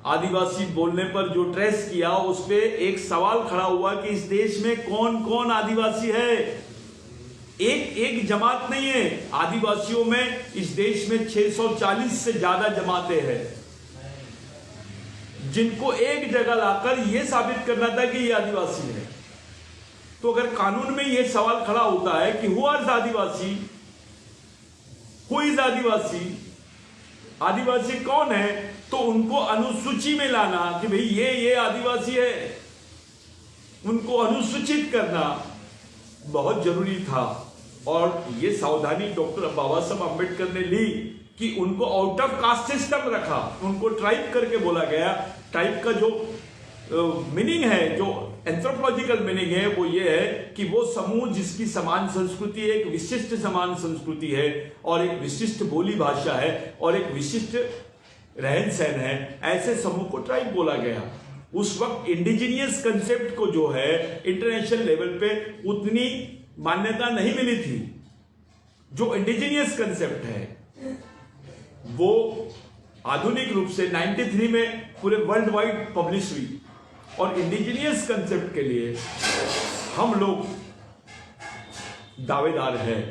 आदिवासी बोलने पर जो ट्रेस किया, उस पे एक सवाल खड़ा हुआ कि इस देश में कौन कौन आदिवासी है। एक जमात नहीं है, आदिवासियों में इस देश में 640 से ज्यादा जमातें हैं, जिनको एक जगह लाकर यह साबित करना था कि ये आदिवासी है। तो अगर कानून में यह सवाल खड़ा होता है कि who are Adivasi, who is Adivasi, Adivasi कौन है, तो उनको अनुसूची में लाना कि भाई ये आदिवासी है, उनको अनुसूचित करना, बहुत जरूरी था। और ये सावधानी डॉक्टर बाबा साहब अम्बेडकर ने ली कि उनको आउट ऑफ कास्ट सिस्टम रखा, उनको ट्राइब करके बोला गया। ट्राइब का जो मीनिंग है, जो एंथ्रोपोलॉजिकल मीनिंग है, वो ये है कि वो समूह जिसकी समान संस्कृति है, एक विशिष्ट समान संस्कृति है और एक विशिष्ट बोली भाषा है और एक विशिष्ट रहन सहन है, ऐसे समूह को ट्राइब बोला गया। उस वक्त इंडिजीनियस कंसेप्ट को जो है इंटरनेशनल लेवल पे उतनी मान्यता नहीं मिली थी। जो इंडिजीनियस कंसेप्ट है वो आधुनिक रूप से 93 में पूरे वर्ल्ड वाइड पब्लिश हुई और इंडिजीनियस कंसेप्ट के लिए हम लोग दावेदार हैं।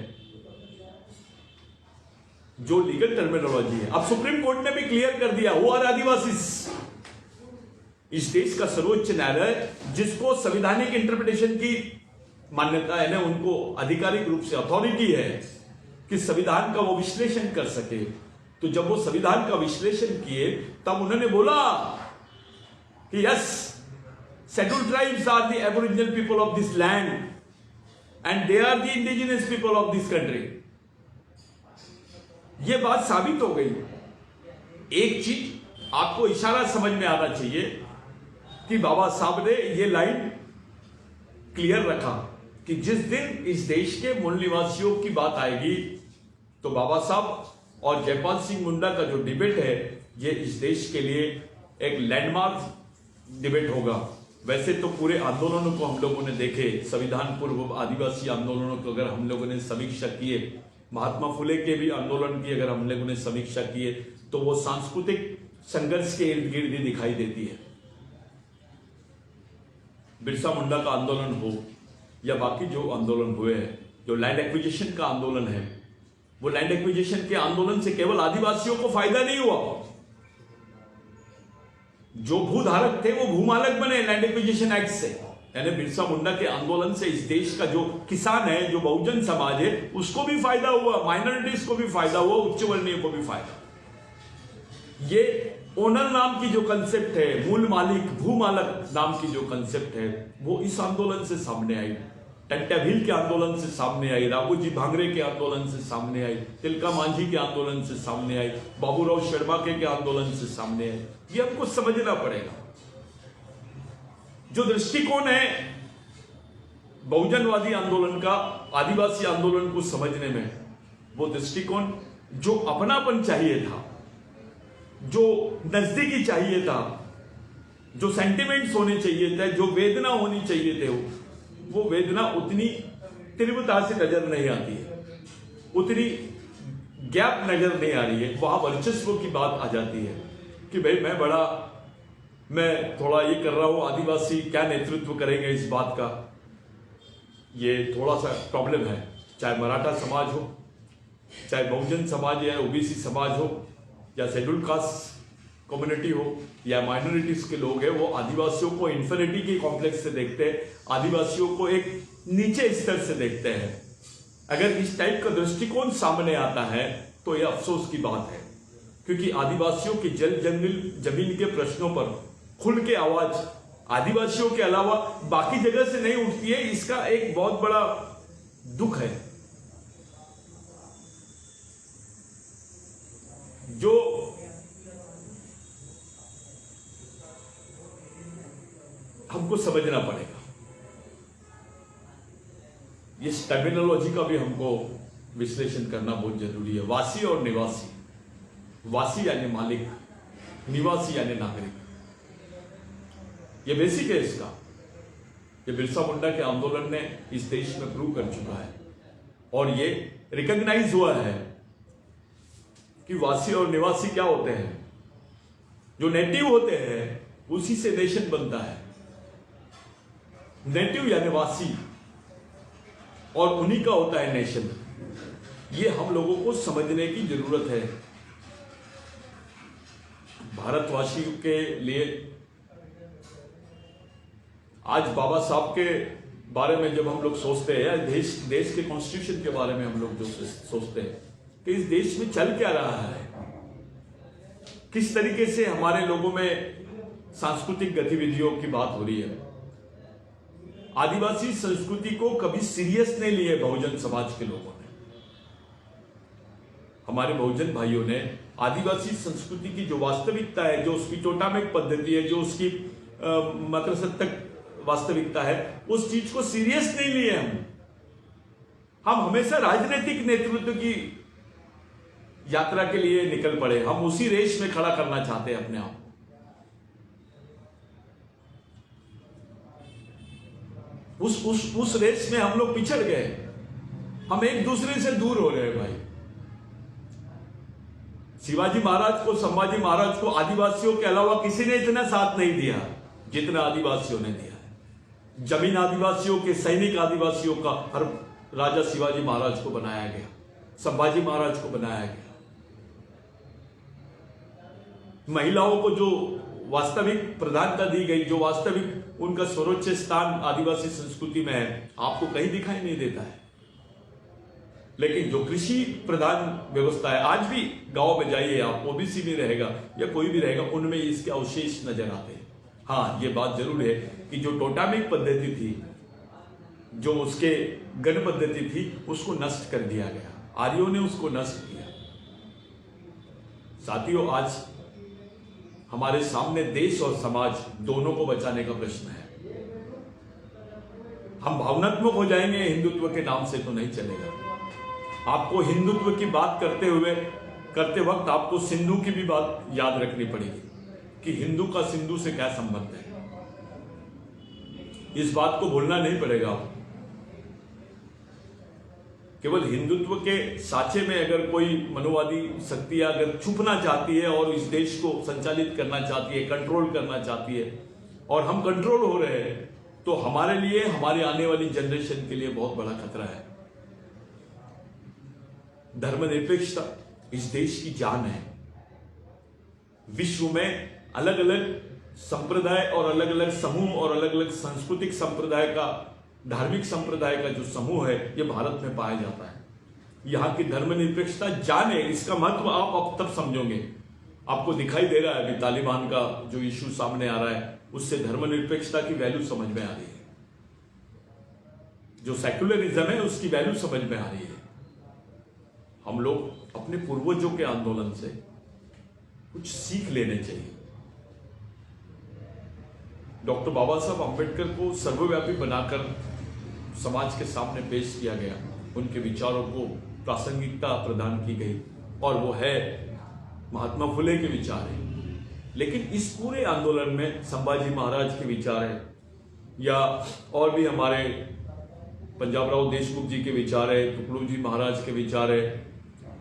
जो लीगल टर्मिनोलॉजी है, अब सुप्रीम कोर्ट ने भी क्लियर कर दिया, वो आर आदिवासी इस देश का सर्वोच्च न्यायालय जिसको संवैधानिक इंटरप्रिटेशन की मान्यता है ना, उनको आधिकारिक रूप से अथॉरिटी है कि संविधान का वो विश्लेषण कर सके। तो जब वो संविधान का विश्लेषण किए तब उन्होंने बोला कि yes, scheduled tribes are the aboriginal people of this land and they are the indigenous people of this country. ये बात साबित हो गई। एक चीज आपको इशारा समझ में आना चाहिए कि बाबा साहब ने ये लाइन क्लियर रखा कि जिस दिन इस देश के मूल निवासियों की बात आएगी तो बाबा साहब और जयपाल सिंह मुंडा का जो डिबेट है, ये इस देश के लिए एक लैंडमार्क डिबेट होगा। वैसे तो पूरे आंदोलनों को हम लोगों ने देखे, संविधान पूर्व आदिवासी आंदोलनों को अगर हम लोगों ने समीक्षा किए, महात्मा फुले के भी आंदोलन की अगर हम लोगों ने समीक्षा किए, तो वो सांस्कृतिक संघर्ष के इर्द गिर्द ही दिखाई देती है। बिरसा मुंडा का आंदोलन हो या बाकी जो आंदोलन हुए हैं, जो लैंड एक्विजिशन का आंदोलन है, वो लैंड एक्विजिशन के आंदोलन से केवल आदिवासियों को फायदा नहीं हुआ। जो भूधारक थे वो भूमालक बने लैंड एक्विजिशन एक्ट से। यानी बिरसा मुंडा के आंदोलन से इस देश का जो किसान है, जो बहुजन समाज है, उसको भी फायदा हुआ, माइनॉरिटीज को भी फायदा हुआ, उच्च वर्णीय को भी फायदा। ये ओनर नाम की जो कंसेप्ट है, मूल मालिक, भूमालक नाम की जो कंसेप्ट है, वो इस आंदोलन से सामने आई। टंट्या भील के आंदोलन से सामने आई, राघोजी भांगरे के आंदोलन से सामने आई, तिलका मांझी के आंदोलन से सामने आई, बाबूराव शर्माके के आंदोलन से सामने आई। ये हमको समझना पड़ेगा। जो दृष्टिकोण है बहुजनवादी आंदोलन का आदिवासी आंदोलन को समझने में, वो दृष्टिकोण जो अपनापन चाहिए था, जो नजदीकी चाहिए था, जो सेंटिमेंट्स होने चाहिए थे, जो वेदना होनी चाहिए थे, वो वेदना उतनी तीव्रता से नजर नहीं आती है, उतनी गैप नजर नहीं आ रही है। वहां वर्चस्व की बात आ जाती है कि भाई मैं थोड़ा ये कर रहा हूं, आदिवासी क्या नेतृत्व करेंगे इस बात का। ये थोड़ा सा प्रॉब्लम है, चाहे मराठा समाज हो, चाहे बहुजन समाज या ओबीसी समाज हो, या शेड्यूल्ड कास्ट कम्युनिटी हो, या माइनॉरिटीज के लोग हैं, वो आदिवासियों को इन्फिनिटी के कॉम्प्लेक्स से देखते हैं, आदिवासियों को एक नीचे स्तर से देखते हैं। अगर इस टाइप का दृष्टिकोण सामने आता है तो यह अफसोस की बात है, क्योंकि आदिवासियों की जल जमीन के प्रश्नों पर खुल के आवाज आदिवासियों के अलावा बाकी जगह से नहीं उठती है। इसका एक बहुत बड़ा दुख है जो हमको समझना पड़ेगा। इस टर्मिनोलॉजी का भी हमको विश्लेषण करना बहुत जरूरी है। वासी और निवासी, वासी यानी मालिक, निवासी यानी नागरिक, ये बेसिक है इसका। ये बिरसा मुंडा के आंदोलन ने इस देश में प्रूव कर चुका है और ये रिकॉग्नाइज हुआ है कि वासी और निवासी क्या होते हैं। जो नेटिव होते हैं उसी से नेशन बनता है। नेटिव यानी वासी, और उन्हीं का होता है नेशन। ये हम लोगों को समझने की जरूरत है। भारतवासियों के लिए आज बाबा साहब के बारे में जब हम लोग सोचते हैं, या देश के कॉन्स्टिट्यूशन के बारे में हम लोग जो सोचते हैं कि इस देश में चल क्या रहा है, किस तरीके से हमारे लोगों में सांस्कृतिक गतिविधियों की बात हो रही है, आदिवासी संस्कृति को कभी सीरियस नहीं लिए बहुजन समाज के लोगों ने। हमारे बहुजन भाइयों ने आदिवासी संस्कृति की जो वास्तविकता है, जो उसकी टोटामिक पद्धति है, जो उसकी मातृसत्तक वास्तविकता है, उस चीज को सीरियस नहीं लिए हम हमेशा राजनीतिक नेतृत्व की यात्रा के लिए निकल पड़े। हम उसी रेस में खड़ा करना चाहते हैं अपने आप। उस रेस में हम लोग पिछड़ गए। हम एक दूसरे से दूर हो रहे हैं भाई। शिवाजी महाराज को, संभाजी महाराज को आदिवासियों के अलावा किसी ने इतना साथ नहीं दिया जितना आदिवासियों ने दिया है। जमीन आदिवासियों के, सैनिक आदिवासियों का हर राजा शिवाजी महाराज को बनाया गया, संभाजी महाराज को बनाया गया। महिलाओं को जो वास्तविक प्रधानता दी गई, जो वास्तविक उनका सर्वोच्च स्थान आदिवासी संस्कृति में है, आपको कहीं दिखाई नहीं देता है। लेकिन जो कृषि प्रधान व्यवस्था है, आज भी गांव में जाइए आप, ओबीसी में रहेगा या कोई भी रहेगा, उनमें इसके अवशेष नजर आते हैं। हाँ, ये बात जरूर है कि जो टोटामिक पद्धति थी, जो उसके गण पद्धति थी, उसको नष्ट कर दिया गया। आर्यों ने उसको नष्ट किया। साथियों, आज हमारे सामने देश और समाज दोनों को बचाने का प्रश्न है। हम भावनात्मक हो जाएंगे हिंदुत्व के नाम से तो नहीं चलेगा। आपको हिंदुत्व की बात करते वक्त आपको सिंधु की भी बात याद रखनी पड़ेगी कि हिंदू का सिंधु से क्या संबंध है। इस बात को भूलना नहीं पड़ेगा। केवल हिंदुत्व के साँचे में अगर कोई मनुवादी शक्तियां अगर छुपना चाहती है और इस देश को संचालित करना चाहती है, कंट्रोल करना चाहती है, और हम कंट्रोल हो रहे हैं, तो हमारे लिए, हमारी आने वाली जनरेशन के लिए बहुत बड़ा खतरा है। धर्मनिरपेक्षता इस देश की जान है। विश्व में अलग अलग संप्रदाय और अलग अलग समूह और अलग अलग सांस्कृतिक संप्रदाय का, धार्मिक संप्रदाय का जो समूह है, ये भारत में पाया जाता है। यहाँ की धर्मनिरपेक्षता जान है। इसका महत्व आप अब तब समझोगे। आपको दिखाई दे रहा है अभी तालिबान का जो इश्यू सामने आ रहा है, उससे धर्मनिरपेक्षता की वैल्यू समझ में आ रही है। जो सेक्युलरिज्म है उसकी वैल्यू समझ में आ रही है। हम लोग अपने पूर्वजों के आंदोलन से कुछ सीख लेने चाहिए। डॉक्टर बाबा साहब अंबेडकर को सर्वव्यापी बनाकर समाज के सामने पेश किया गया। उनके विचारों को प्रासंगिकता प्रदान की गई, और वो है महात्मा फुले के विचार है। लेकिन इस पूरे आंदोलन में संभाजी महाराज के विचार है, या और भी हमारे पंजाबराव देशमुख जी के विचार है, तुकडोजी महाराज के विचार है,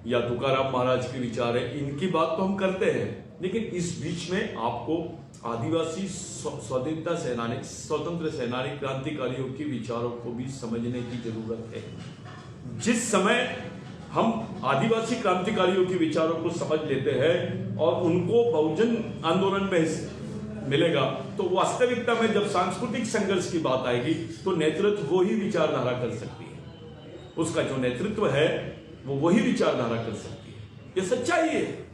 या तुकाराम महाराज के विचार है। इनकी बात तो हम करते हैं, लेकिन इस बीच में आपको आदिवासी स्वतंत्रता सेनानी, स्वतंत्र सेनानी, क्रांतिकारियों के विचारों को भी समझने की जरूरत है। जिस समय हम आदिवासी क्रांतिकारियों के विचारों को समझ लेते हैं और उनको बहुजन आंदोलन में मिलेगा, तो वास्तविकता में जब सांस्कृतिक संघर्ष की बात आएगी तो नेतृत्व वो ही विचारधारा कर सकती है। उसका जो नेतृत्व है वो वही विचारधारा कर सकती है। ये सच्चाई है।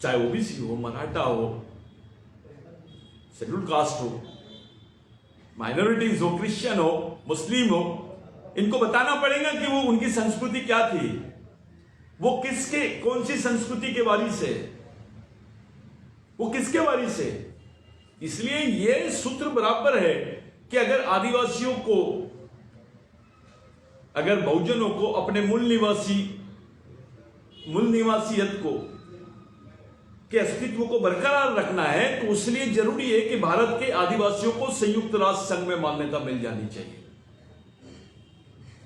चाहे ओबीसी हो, मराठा हो, शेड्यूल कास्ट हो, माइनॉरिटीज हो, क्रिश्चियन हो, मुस्लिम हो, इनको बताना पड़ेगा कि वो उनकी संस्कृति क्या थी, वो किसके, कौन सी संस्कृति के वारिस है, वो किसके वारिस है। इसलिए ये सूत्र बराबर है कि अगर आदिवासियों को, अगर बहुजनों को अपने मूल निवासियत को के अस्तित्व को बरकरार रखना है, तो उसलिए जरूरी है कि भारत के आदिवासियों को संयुक्त राष्ट्र संघ में मान्यता मिल जानी चाहिए।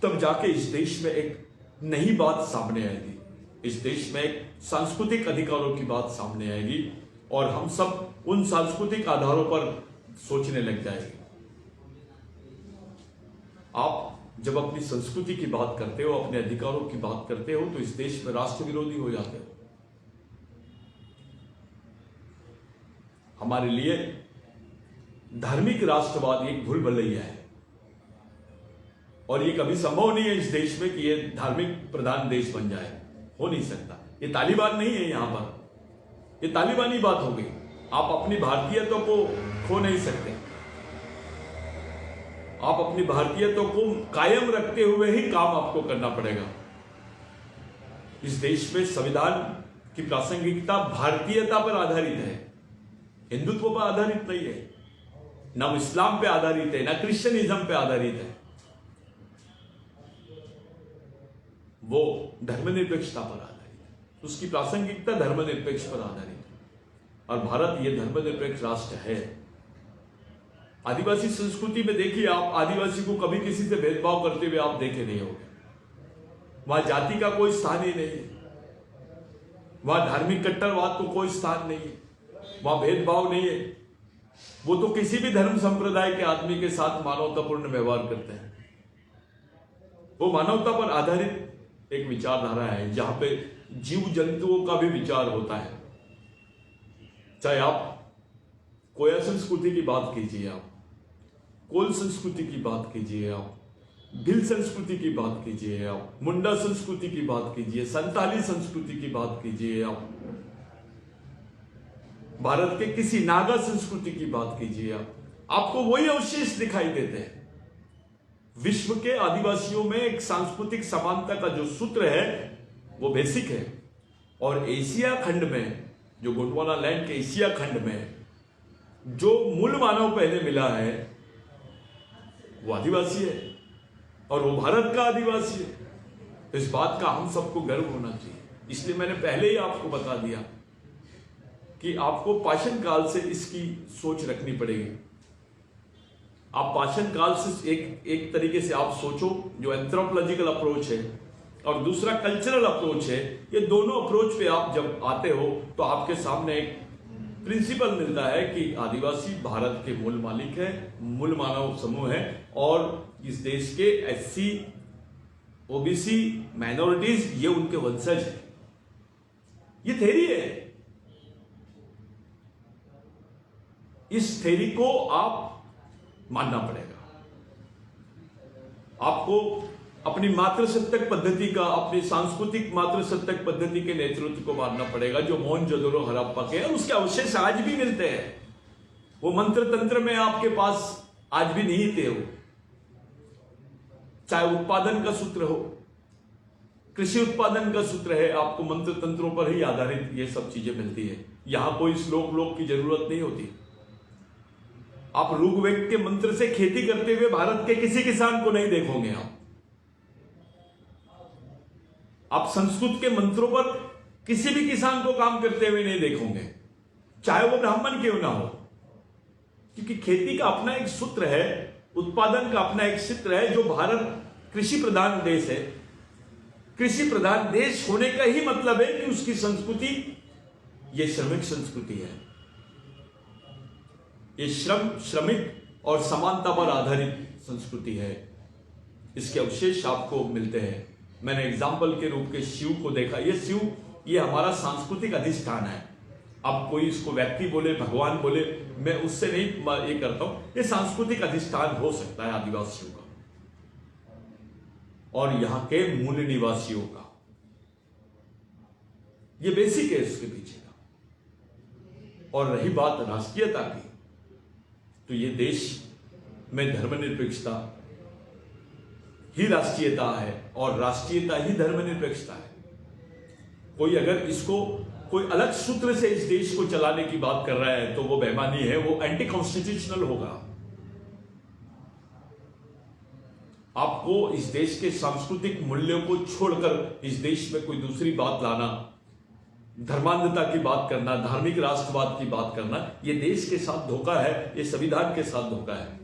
तब जाके इस देश में एक नई बात सामने आएगी। इस देश में एक सांस्कृतिक अधिकारों की बात सामने आएगी और हम सब उन सांस्कृतिक आधारों पर सोचने लग जाएंगे। आप जब अपनी संस्कृति की बात करते हो, अपने अधिकारों की बात करते हो, तो इस देश में राष्ट्र विरोधी हो जाते हो। हमारे लिए धार्मिक राष्ट्रवाद एक भूल भुलैया है, और ये कभी संभव नहीं है इस देश में कि ये धार्मिक प्रधान देश बन जाए। हो नहीं सकता। ये तालिबान नहीं है। यहां पर ये तालिबानी बात हो गई। आप अपनी भारतीयता को खो नहीं सकते। आप अपनी भारतीयता को कायम रखते हुए ही काम आपको करना पड़ेगा। इस देश में संविधान की प्रासंगिकता भारतीयता पर आधारित है, हिंदुत्व पर आधारित नहीं है, ना इस्लाम पे आधारित है, ना क्रिश्चियनिज्म पे आधारित है। वो धर्मनिरपेक्षता पर आधारित है, उसकी प्रासंगिकता धर्मनिरपेक्ष पर आधारित है। और भारत ये धर्मनिरपेक्ष राष्ट्र है। आदिवासी संस्कृति में देखिए, आप आदिवासी को कभी किसी से भेदभाव करते हुए आप देखे नहीं होंगे। वहां जाति का कोई स्थान ही नहीं है, वहां धार्मिक कट्टरवाद को कोई स्थान नहीं है, वहां भेदभाव नहीं है। वो तो किसी भी धर्म संप्रदाय के आदमी के साथ मानवतापूर्ण व्यवहार करते हैं। वो मानवता पर आधारित एक विचारधारा है, जहां पे जीव जंतुओं का भी विचार होता है। चाहे आप कोया संस्कृति की बात कीजिए, आप कोल संस्कृति की बात कीजिए, आप भिल संस्कृति की बात कीजिए, आप मुंडा संस्कृति की बात कीजिए, संताली संस्कृति की बात कीजिए, आप भारत के किसी नागा संस्कृति की बात कीजिए, आपको वही अवशेष दिखाई देते हैं। विश्व के आदिवासियों में एक सांस्कृतिक समानता का जो सूत्र है वो बेसिक है। और एशिया खंड में, जो गोंडवाना लैंड के एशिया खंड में जो मूल मानव पहले मिला है वो आदिवासी है, और वो भारत का आदिवासी है। इस बात का हम सबको गर्व होना चाहिए। इसलिए मैंने पहले ही आपको बता दिया कि आपको पाषाण काल से इसकी सोच रखनी पड़ेगी। आप पाषाण काल से एक तरीके से आप सोचो, जो एंथ्रोपोलॉजिकल अप्रोच है, और दूसरा कल्चरल अप्रोच है। ये दोनों अप्रोच पे आप जब आते हो तो आपके सामने एक प्रिंसिपल मिलता है कि आदिवासी भारत के मूल मालिक है, मूल मानव समूह है, और इस देश के एससी, ओबीसी, माइनॉरिटीज ये उनके वंशज है। ये थ्योरी है। इस थ्योरी को आप मानना पड़ेगा। आपको अपनी मातृसत्तक पद्धति का, अपनी सांस्कृतिक मातृसत्तक पद्धति के नेतृत्व को मानना पड़ेगा, जो मोहनजोदड़ो हड़प्पा के हैं। उसके अवशेष आज भी मिलते हैं। वो मंत्र तंत्र में आपके पास आज भी निहित है। चाहे उत्पादन का सूत्र हो, कृषि उत्पादन का सूत्र है, आपको मंत्र तंत्रों पर ही आधारित ये सब चीजें मिलती है। यहां कोई श्लोक की जरूरत नहीं होती। आप ऋग्वेद के मंत्र से खेती करते हुए भारत के किसी किसान को नहीं देखोगे। आप संस्कृत के मंत्रों पर किसी भी किसान को काम करते हुए नहीं देखोगे, चाहे वो ब्राह्मण क्यों ना हो। क्योंकि खेती का अपना एक सूत्र है, उत्पादन का अपना एक सूत्र है। जो भारत कृषि प्रधान देश है, कृषि प्रधान देश होने का ही मतलब है कि उसकी संस्कृति ये श्रमिक संस्कृति है। ये श्रमिक और समानता पर आधारित संस्कृति है। इसके अवशेष आपको मिलते हैं। मैंने एग्जाम्पल के रूप के शिव को देखा। ये शिव, ये हमारा सांस्कृतिक अधिष्ठान है। अब कोई इसको व्यक्ति बोले, भगवान बोले, मैं उससे नहीं ये करता हूं। ये सांस्कृतिक अधिष्ठान हो सकता है आदिवासियों का और यहां के मूल निवासियों का। ये बेसिक है इसके पीछे का। और रही बात राष्ट्रीयता की, तो ये देश में धर्मनिरपेक्षता ही राष्ट्रीयता है और राष्ट्रीयता ही धर्मनिरपेक्षता है। कोई अगर इसको कोई अलग सूत्र से इस देश को चलाने की बात कर रहा है तो वो बेईमानी है, वो एंटी कॉन्स्टिट्यूशनल होगा। आपको इस देश के सांस्कृतिक मूल्यों को छोड़कर इस देश में कोई दूसरी बात लाना, धर्मांधता की बात करना, धार्मिक राष्ट्रवाद की बात करना, ये देश के साथ धोखा है, ये संविधान के साथ धोखा है।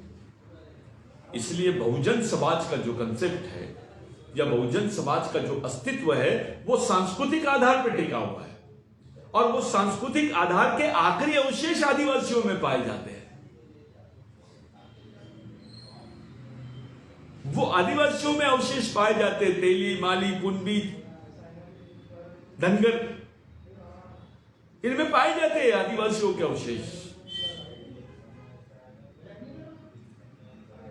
इसलिए बहुजन समाज का जो कंसेप्ट है या बहुजन समाज का जो अस्तित्व है वो सांस्कृतिक आधार पर टिका हुआ है और वो सांस्कृतिक आधार के आखिरी अवशेष आदिवासियों में पाए जाते हैं। वो आदिवासियों में अवशेष पाए जाते हैं। तेली, माली, कुंबी, धनगर, इनमें पाए जाते हैं आदिवासियों के अवशेष।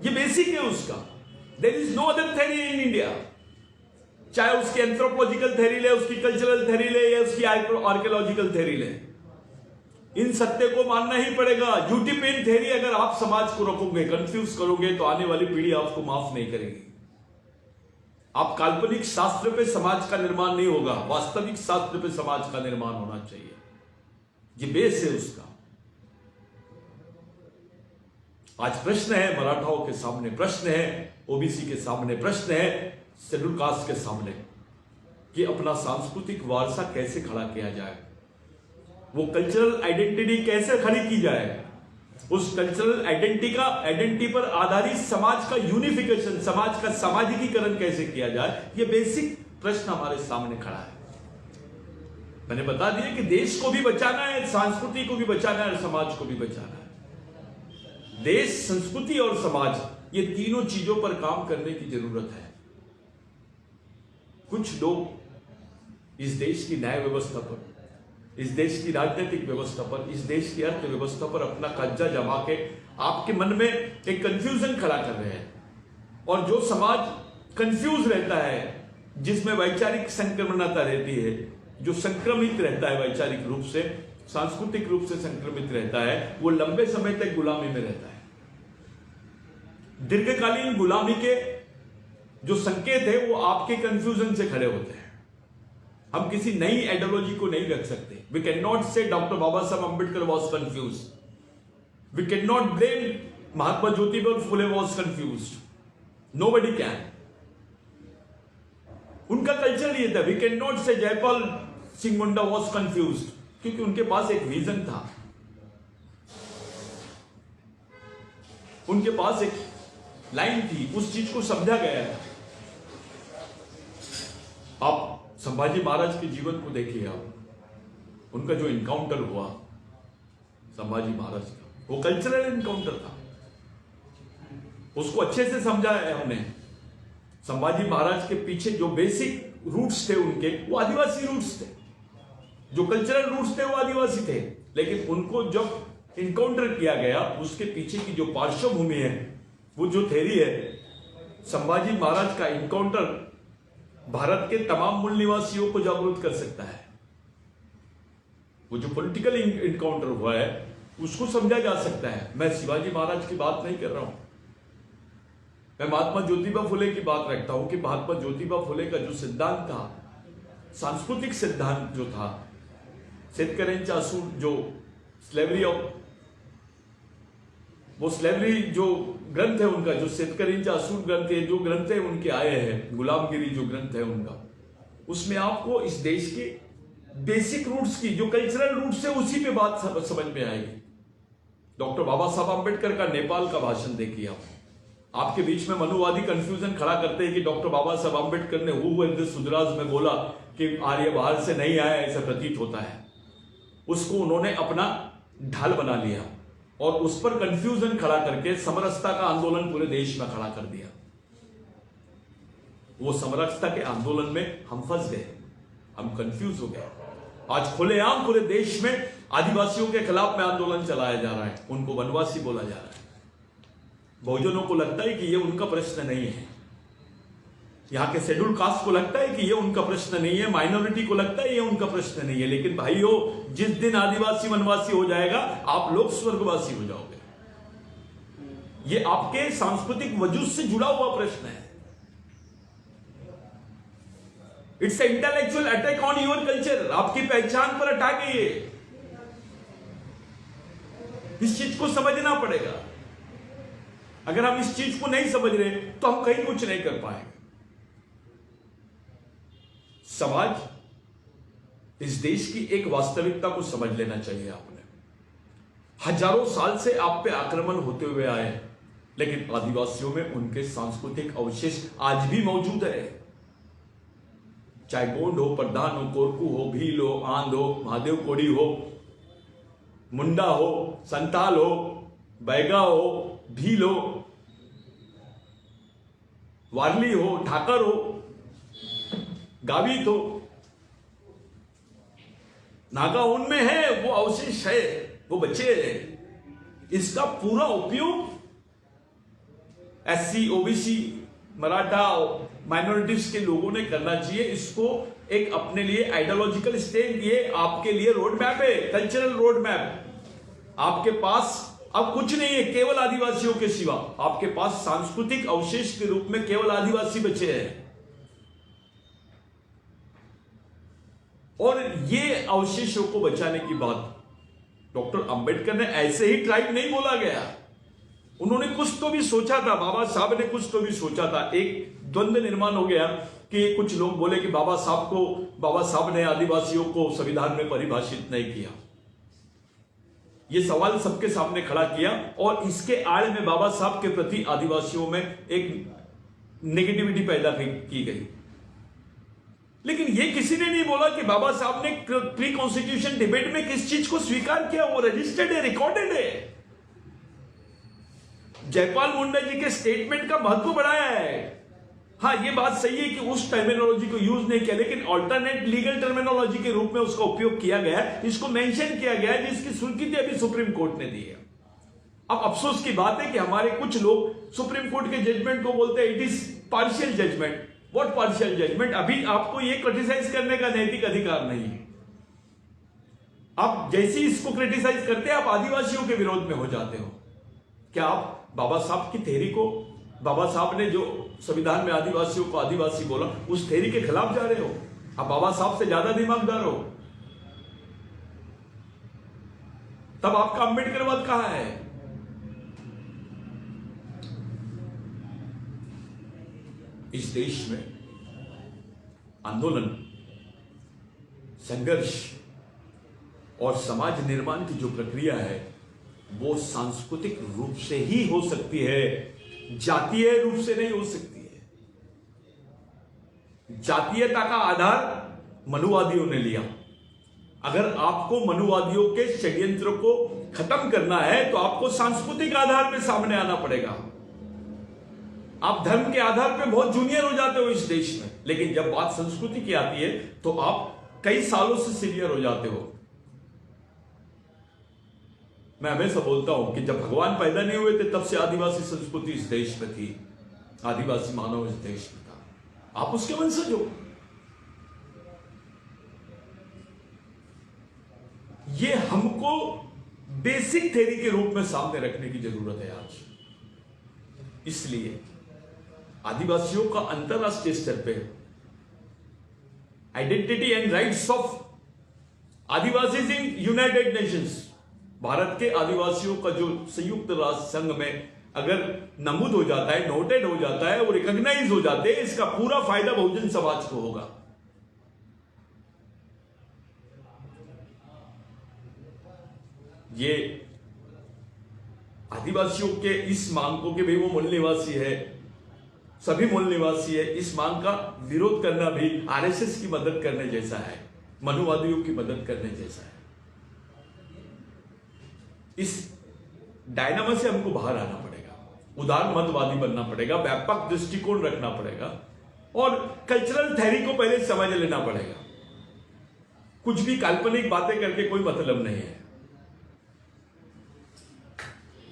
ये बेसिक है उसका। There is no other theory in India, चाहे उसकी एंथ्रोपोलॉजिकल थ्योरी ले, उसकी कल्चरल थ्योरी ले या उसकी आर्कियोलॉजिकल थ्योरी ले। इन सत्य को मानना ही पड़ेगा। यूटिपियन थ्योरी अगर आप समाज को रखोगे, कंफ्यूज करोगे, तो आने वाली पीढ़ी आपको माफ नहीं करेगी। आप काल्पनिक शास्त्र पे समाज का निर्माण नहीं होगा, वास्तविक शास्त्र पे समाज का निर्माण होना चाहिए। ये बेस है उसका। आज प्रश्न है मराठाओं के सामने, प्रश्न है ओबीसी के सामने, प्रश्न है शेड्यूल कास्ट के सामने कि अपना सांस्कृतिक वारसा कैसे खड़ा किया जाए, वो कल्चरल आइडेंटिटी कैसे खड़ी की जाए, उस कल्चरल आइडेंटिटी पर आधारित समाज का यूनिफिकेशन, समाज का सामाजिकीकरण कैसे किया जाए, ये बेसिक प्रश्न हमारे सामने खड़ा है। मैंने बता दिया कि देश को भी बचाना है, संस्कृति को भी बचाना है और समाज को भी बचाना है। देश, संस्कृति और समाज, ये तीनों चीजों पर काम करने की जरूरत है। कुछ लोग इस देश की न्याय व्यवस्था पर, इस देश की राजनीतिक व्यवस्था पर, इस देश की अर्थव्यवस्था पर अपना कब्जा जमा के आपके मन में एक कंफ्यूजन खड़ा कर रहे हैं। और जो समाज कंफ्यूज रहता है, जिसमें वैचारिक संक्रमणता रहती है, जो संक्रमित रहता है वैचारिक रूप से, सांस्कृतिक रूप से संक्रमित रहता है, वो लंबे समय तक गुलामी में रहता है। दीर्घकालीन गुलामी के जो संकेत है वो आपके कंफ्यूजन से खड़े होते हैं। हम किसी नई आइडियोलॉजी को नहीं रख सकते। We can not say doctor Baba Saheb Ambedkar was confuse, we can not blame Mahatma Jyotiba Phule was confuse, nobody can. उनका कल्चर ये था। We can not say Jaipal Singh Munda was confuse, क्योंकि उनके पास एक विजन था, उनके पास एक लाइन थी, उस चीज को समझा गया था। आप संभाजी महाराज के जीवन को देखिए, आप उनका जो इनकाउंटर हुआ संभाजी महाराज का, वो कल्चरल इनकाउंटर था, उसको अच्छे से समझा है हमने। संभाजी महाराज के पीछे जो बेसिक रूट्स थे उनके, वो आदिवासी रूट्स थे, जो कल्चरल रूट्स थे वो आदिवासी थे। लेकिन उनको जब इनकाउंटर किया गया, उसके पीछे की जो पार्श्वभूमि है, वो जो थ्योरी है, संभाजी महाराज का इनकाउंटर भारत के तमाम मूल निवासियों को जागरूक कर सकता है। वो जो पॉलिटिकल इनकाउंटर हुआ है उसको समझा जा सकता है। मैं शिवाजी महाराज की बात नहीं कर रहा हूं, मैं महात्मा ज्योतिबा फुले की बात रखता हूं कि महात्मा ज्योतिबा फुले का जो सिद्धांत था, सांस्कृतिक सिद्धांत जो था, शेतकऱ्यांचा असूड, जो स्लेवरी ऑफ, वो स्लेवरी जो ग्रंथ है उनका, जो शेतकऱ्यांचा असूड ग्रंथ है, जो ग्रंथ है उनके आए हैं, गुलामगिरी जो ग्रंथ है उनका, उसमें आपको इस देश के बेसिक रूट्स की, जो कल्चरल रूट्स है, उसी पे बात समझ में आएगी। डॉक्टर बाबा साहब अंबेडकर का नेपाल का भाषण देखिए आप। आपके बीच में मनुवादी कंफ्यूजन खड़ा करते हैं कि डॉक्टर बाबा साहब अंबेडकर ने हु सुधराज में बोला कि आर्य बाहर से नहीं आया, ऐसा प्रतीत होता है। उसको उन्होंने अपना ढाल बना लिया और उस पर कंफ्यूजन खड़ा करके समरसता का आंदोलन पूरे देश में खड़ा कर दिया। वो समरसता के आंदोलन में हम फंस गए, हम कंफ्यूज हो गए। आज खुलेआम पूरे देश में आदिवासियों के खिलाफ में आंदोलन चलाया जा रहा है, उनको वनवासी बोला जा रहा है। बहुजनों को लगता है कि ये उनका प्रश्न नहीं है, यहाँ के शेड्यूल कास्ट को लगता है कि ये उनका प्रश्न नहीं है, माइनॉरिटी को लगता है ये उनका प्रश्न नहीं है। लेकिन भाइयों, जिस दिन आदिवासी वनवासी हो जाएगा, आप लोग स्वर्गवासी हो जाओगे। ये आपके सांस्कृतिक वजूद से जुड़ा हुआ प्रश्न है। It's intellectual attack on your culture. आपकी पहचान पर अटैक है ये। इस चीज को समझना पड़ेगा। अगर हम इस चीज को नहीं समझ रहे तो हम कहीं कुछ नहीं कर पाएंगे। समाज इस देश की एक वास्तविकता को समझ लेना चाहिए। आपने हजारों साल से आप पे आक्रमण होते हुए आए, लेकिन आदिवासियों में उनके सांस्कृतिक अवशेष आज भी मौजूद है। चाहे गोंड हो, प्रधान हो, कोरकू हो, भील हो, आंध हो, महादेव कोड़ी हो, मुंडा हो, संताल हो, बैगा हो, भील हो, वारली हो, ठाकर हो, गावित हो, नागा, उनमें है वो अवशेष है, वो बच्चे हैं। इसका पूरा उपयोग एससी, ओबीसी, मराठा, माइनॉरिटीज के लोगों ने करना चाहिए। इसको एक अपने लिए आइडियोलॉजिकल स्टेज, ये आपके लिए रोड मैप है, कल्चरल रोड मैप। आपके पास अब कुछ नहीं है केवल आदिवासियों के सिवा, आपके पास सांस्कृतिक अवशेष के रूप में केवल आदिवासी बचे हैं। और ये अवशेषों को बचाने की बात डॉक्टर अंबेडकर ने ऐसे ही ट्राइब नहीं बोला गया, उन्होंने कुछ तो भी सोचा था, बाबा साहब ने कुछ तो भी सोचा था। एक द्वंद्व निर्माण हो गया कि कुछ लोग बोले कि बाबा साहब ने आदिवासियों को संविधान में परिभाषित नहीं किया। यह सवाल सबके सामने खड़ा किया और इसके आड़ में बाबा साहब के प्रति आदिवासियों में एक नेगेटिविटी पैदा की गई। लेकिन यह किसी ने नहीं बोला कि बाबा साहब ने प्री कॉन्स्टिट्यूशन डिबेट में किस चीज को स्वीकार किया, वो रजिस्टर्ड है, रिकॉर्डेड है। जयपाल मुंडा जी के स्टेटमेंट का महत्व बढ़ाया है। हाँ, ये बात सही है कि उस टर्मिनोलॉजी को यूज नहीं किया, लेकिन अल्टरनेट लीगल टर्मिनोलॉजी के रूप में उसका उपयोग किया गया है, इसको मेंशन किया गया है, जिसकी स्वीकृति अभी सुप्रीम कोर्ट ने दी है। अब अफसोस की बात है कि हमारे कुछ लोग सुप्रीम कोर्ट के जजमेंट को बोलते हैं it is partial judgement. What partial judgement? अभी आपको ये क्रिटिसाइज करने का नैतिक अधिकार नहीं है। आप जैसे ही इसको क्रिटिसाइज करते हैं, आप आदिवासियों के विरोध में हो जाते हो। क्या आप बाबा साहब की थ्योरी को, बाबा साहब ने जो संविधान में आदिवासियों को आदिवासी बोला, उस थ्योरी के खिलाफ जा रहे हो? आप बाबा साहब से ज्यादा दिमागदार हो? तब आपका अम्बेडकरवाद कहां है? इस देश में आंदोलन, संघर्ष और समाज निर्माण की जो प्रक्रिया है वो सांस्कृतिक रूप से ही हो सकती है, जातीय रूप से नहीं हो सकती है। जातीयता का आधार मनुवादियों ने लिया। अगर आपको मनुवादियों के षड्यंत्र को खत्म करना है तो आपको सांस्कृतिक आधार पे सामने आना पड़ेगा। आप धर्म के आधार पे बहुत जूनियर हो जाते हो इस देश में, लेकिन जब बात संस्कृति की आती है तो आप कई सालों से सीनियर हो जाते हो। मैं हमेशा बोलता हूं कि जब भगवान पैदा नहीं हुए थे तब से आदिवासी संस्कृति इस देश में थी, आदिवासी मानव इस देश में था। आप उसके वंशज हो। ये हमको बेसिक थ्योरी के रूप में सामने रखने की जरूरत है आज। इसलिए आदिवासियों का अंतरराष्ट्रीय स्तर पे identity and rights of Adivasi in United Nations, Bharat के आदिवासियों का जो संयुक्त राष्ट्र संघ में अगर नमूद हो जाता है, नोटेड हो जाता है, वो रिकॉग्नाइज हो जाते हैं, इसका पूरा फायदा बहुजन समाज को होगा। ये आदिवासियों के इस मांग को कि भाई वो मूल निवासी है, सभी मूल निवासी है, इस मांग का विरोध करना भी आरएसएस की मदद करने जैसा है, मनुवादियों की मदद करने जैसा है। इस डायनामा से हमको बाहर आना पड़ेगा, उदारमतवादी बनना पड़ेगा, व्यापक दृष्टिकोण रखना पड़ेगा और कल्चरल थ्योरी को पहले समझ लेना पड़ेगा। कुछ भी काल्पनिक बातें करके कोई मतलब नहीं है।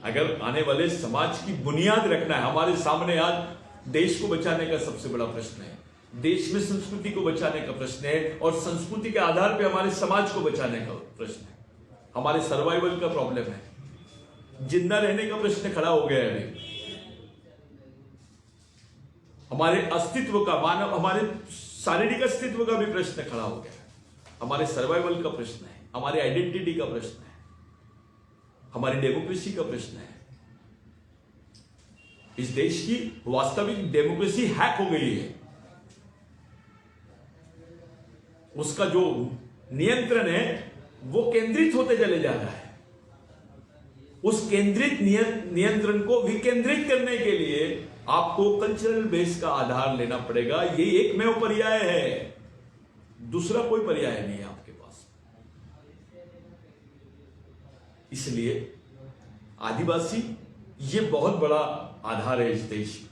अगर आने वाले समाज की बुनियाद रखना है, हमारे सामने आज देश को बचाने का सबसे बड़ा प्रश्न है, देश में संस्कृति को बचाने का प्रश्न है और संस्कृति के आधार पर हमारे समाज को बचाने का प्रश्न है। हमारे सर्वाइवल का प्रॉब्लम है, जिंदा रहने का प्रश्न खड़ा हो गया है अभी। हमारे अस्तित्व का, मानव हमारे शारीरिक अस्तित्व का भी प्रश्न खड़ा हो गया है। हमारे सर्वाइवल का प्रश्न है, हमारे आइडेंटिटी का प्रश्न है, हमारी डेमोक्रेसी का प्रश्न है। इस देश की वास्तविक डेमोक्रेसी हैक हो गई है। उसका जो नियंत्रण है वो केंद्रित होते चले जा रहा है। उस केंद्रित नियंत्रण को विकेंद्रित करने के लिए आपको कल्चरल बेस का आधार लेना पड़ेगा। ये एकमेव पर्याय है, दूसरा कोई पर्याय नहीं है आपके पास। इसलिए आदिवासी ये बहुत बड़ा आधार है इस देश में।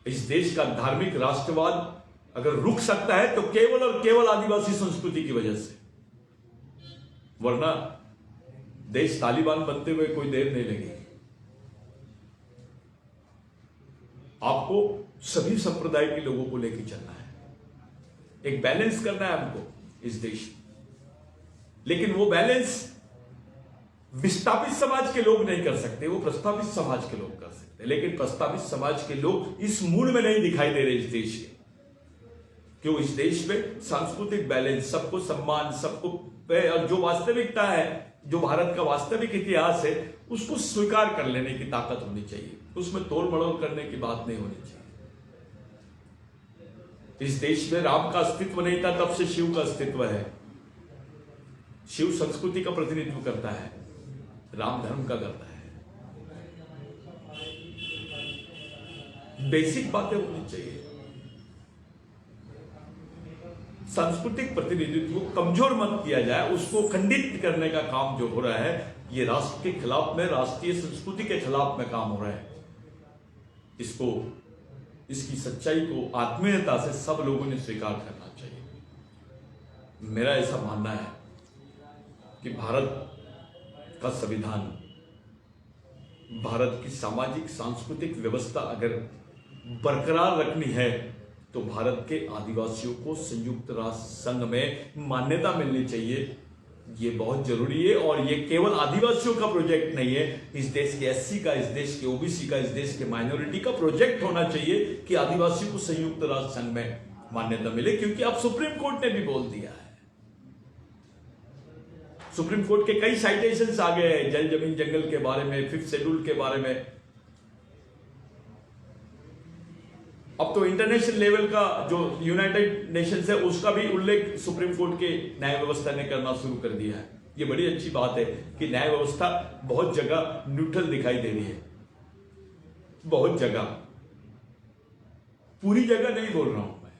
इस देश का धार्मिक राष्ट्रवाद अगर रुक सकता है तो केवल और केवल आदिवासी संस्कृति की वजह से, वरना देश तालिबान बनते हुए कोई देर नहीं लगेगी। आपको सभी संप्रदाय के लोगों को लेकर चलना है, एक बैलेंस करना है हमको इस देश में। लेकिन वो बैलेंस विस्थापित समाज के लोग नहीं कर सकते, वो प्रस्तावित समाज के लोग कर सकते हैं। लेकिन प्रस्तावित समाज के लोग इस मूड में नहीं दिखाई दे रहे इस देश के, क्यों? इस देश में सांस्कृतिक बैलेंस, सबको सम्मान, सबको और जो वास्तविकता है, जो भारत का वास्तविक इतिहास है, उसको स्वीकार कर लेने की ताकत होनी चाहिए। उसमें तोड़ मड़ोड़ करने की बात नहीं होनी चाहिए। इस देश में राम का अस्तित्व नहीं था, तब से शिव का अस्तित्व है। शिव संस्कृति का प्रतिनिधित्व करता है, राम धर्म का करता है। बेसिक बातें होनी चाहिए। सांस्कृतिक प्रतिनिधित्व को कमजोर मत किया जाए, उसको खंडित करने का काम जो हो रहा है, ये राष्ट्र के खिलाफ में, राष्ट्रीय संस्कृति के खिलाफ में काम हो रहा है। इसको, इसकी सच्चाई को आत्मीयता से सब लोगों ने स्वीकार करना चाहिए। मेरा ऐसा मानना है कि भारत का संविधान, भारत की सामाजिक सांस्कृतिक व्यवस्था अगर बरकरार रखनी है तो भारत के आदिवासियों को संयुक्त राष्ट्र संघ में मान्यता मिलनी चाहिए। ये बहुत जरूरी है और ये केवल आदिवासियों का प्रोजेक्ट नहीं है, इस देश के एससी का, इस देश के ओबीसी का, इस देश के माइनॉरिटी का प्रोजेक्ट होना चाहिए कि आदिवासियों को संयुक्त राष्ट्र संघ में मान्यता मिले। क्योंकि अब सुप्रीम कोर्ट ने भी बोल दिया है, सुप्रीम कोर्ट के कई साइटेशंस आ गए हैं जल जमीन जंगल के बारे में, 5th शेड्यूल के बारे में। अब तो इंटरनेशनल लेवल का जो यूनाइटेड नेशंस है उसका भी उल्लेख सुप्रीम कोर्ट के न्याय व्यवस्था ने करना शुरू कर दिया है। ये बड़ी अच्छी बात है कि न्याय व्यवस्था बहुत जगह न्यूट्रल दिखाई दे रही है, बहुत जगह, पूरी जगह नहीं बोल रहा हूं मैं,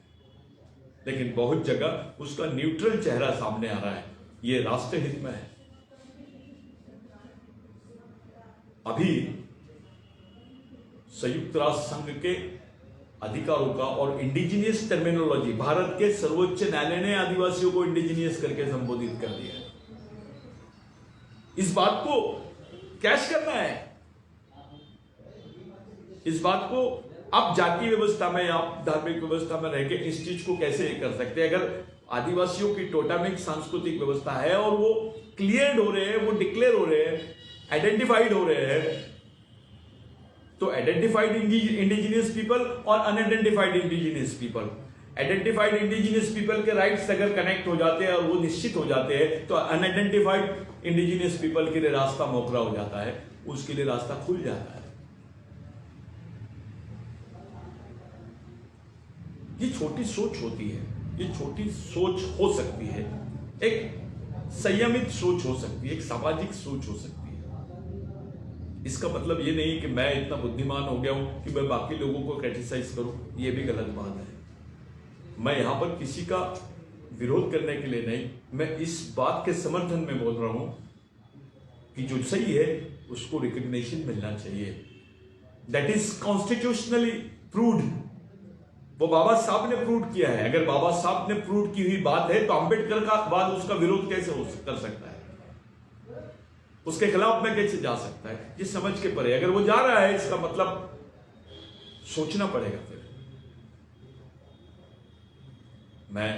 लेकिन बहुत जगह उसका न्यूट्रल चेहरा सामने आ रहा है। ये राष्ट्र हित में है। अभी संयुक्त राष्ट्र संघ के अधिकारों का और इंडिजिनियस टर्मिनोलॉजी, भारत के सर्वोच्च न्यायालय ने आदिवासियों को इंडिजिनियस करके संबोधित कर दिया है। इस बात को कैश करना है, इस बात को आप जातीय व्यवस्था में, आप धार्मिक व्यवस्था में रह के इस चीज को कैसे कर सकते हैं? अगर आदिवासियों की टोटेमिक सांस्कृतिक व्यवस्था है और वो क्लियर हो रहे हैं, वो डिक्लेयर हो रहे हैं, आइडेंटिफाइड हो रहे हैं, तो आइडेंटिफाइड इंडिजिनियस पीपल और unidentified indigenous people, identified indigenous people के राइट्स अगर कनेक्ट हो जाते हैं और वो निश्चित हो जाते हैं तो अनआइडेंटिफाइड इंडिजिनियस पीपल के लिए रास्ता मोकरा हो जाता है, उसके लिए रास्ता खुल जाता है। ये छोटी सोच होती है, ये छोटी सोच हो सकती है, एक संयमित सोच हो सकती है, एक सामाजिक सोच हो सकती है। इसका मतलब ये नहीं कि मैं इतना बुद्धिमान हो गया हूं कि मैं बाकी लोगों को क्रिटिसाइज करूं, ये भी गलत बात है। मैं यहां पर किसी का विरोध करने के लिए नहीं, मैं इस बात के समर्थन में बोल रहा हूं कि जो सही है उसको रिकग्निशन मिलना चाहिए। That is constitutionally proved. वो बाबा साहब ने प्रूव किया है। अगर बाबा साहब ने प्रूव की हुई बात है तो अंबेडकर का बाद उसका विरोध कैसे कर सकता है? उसके खिलाफ में कैसे जा सकता है? ये समझ के परे अगर वो जा रहा है, इसका मतलब सोचना पड़ेगा। फिर मैं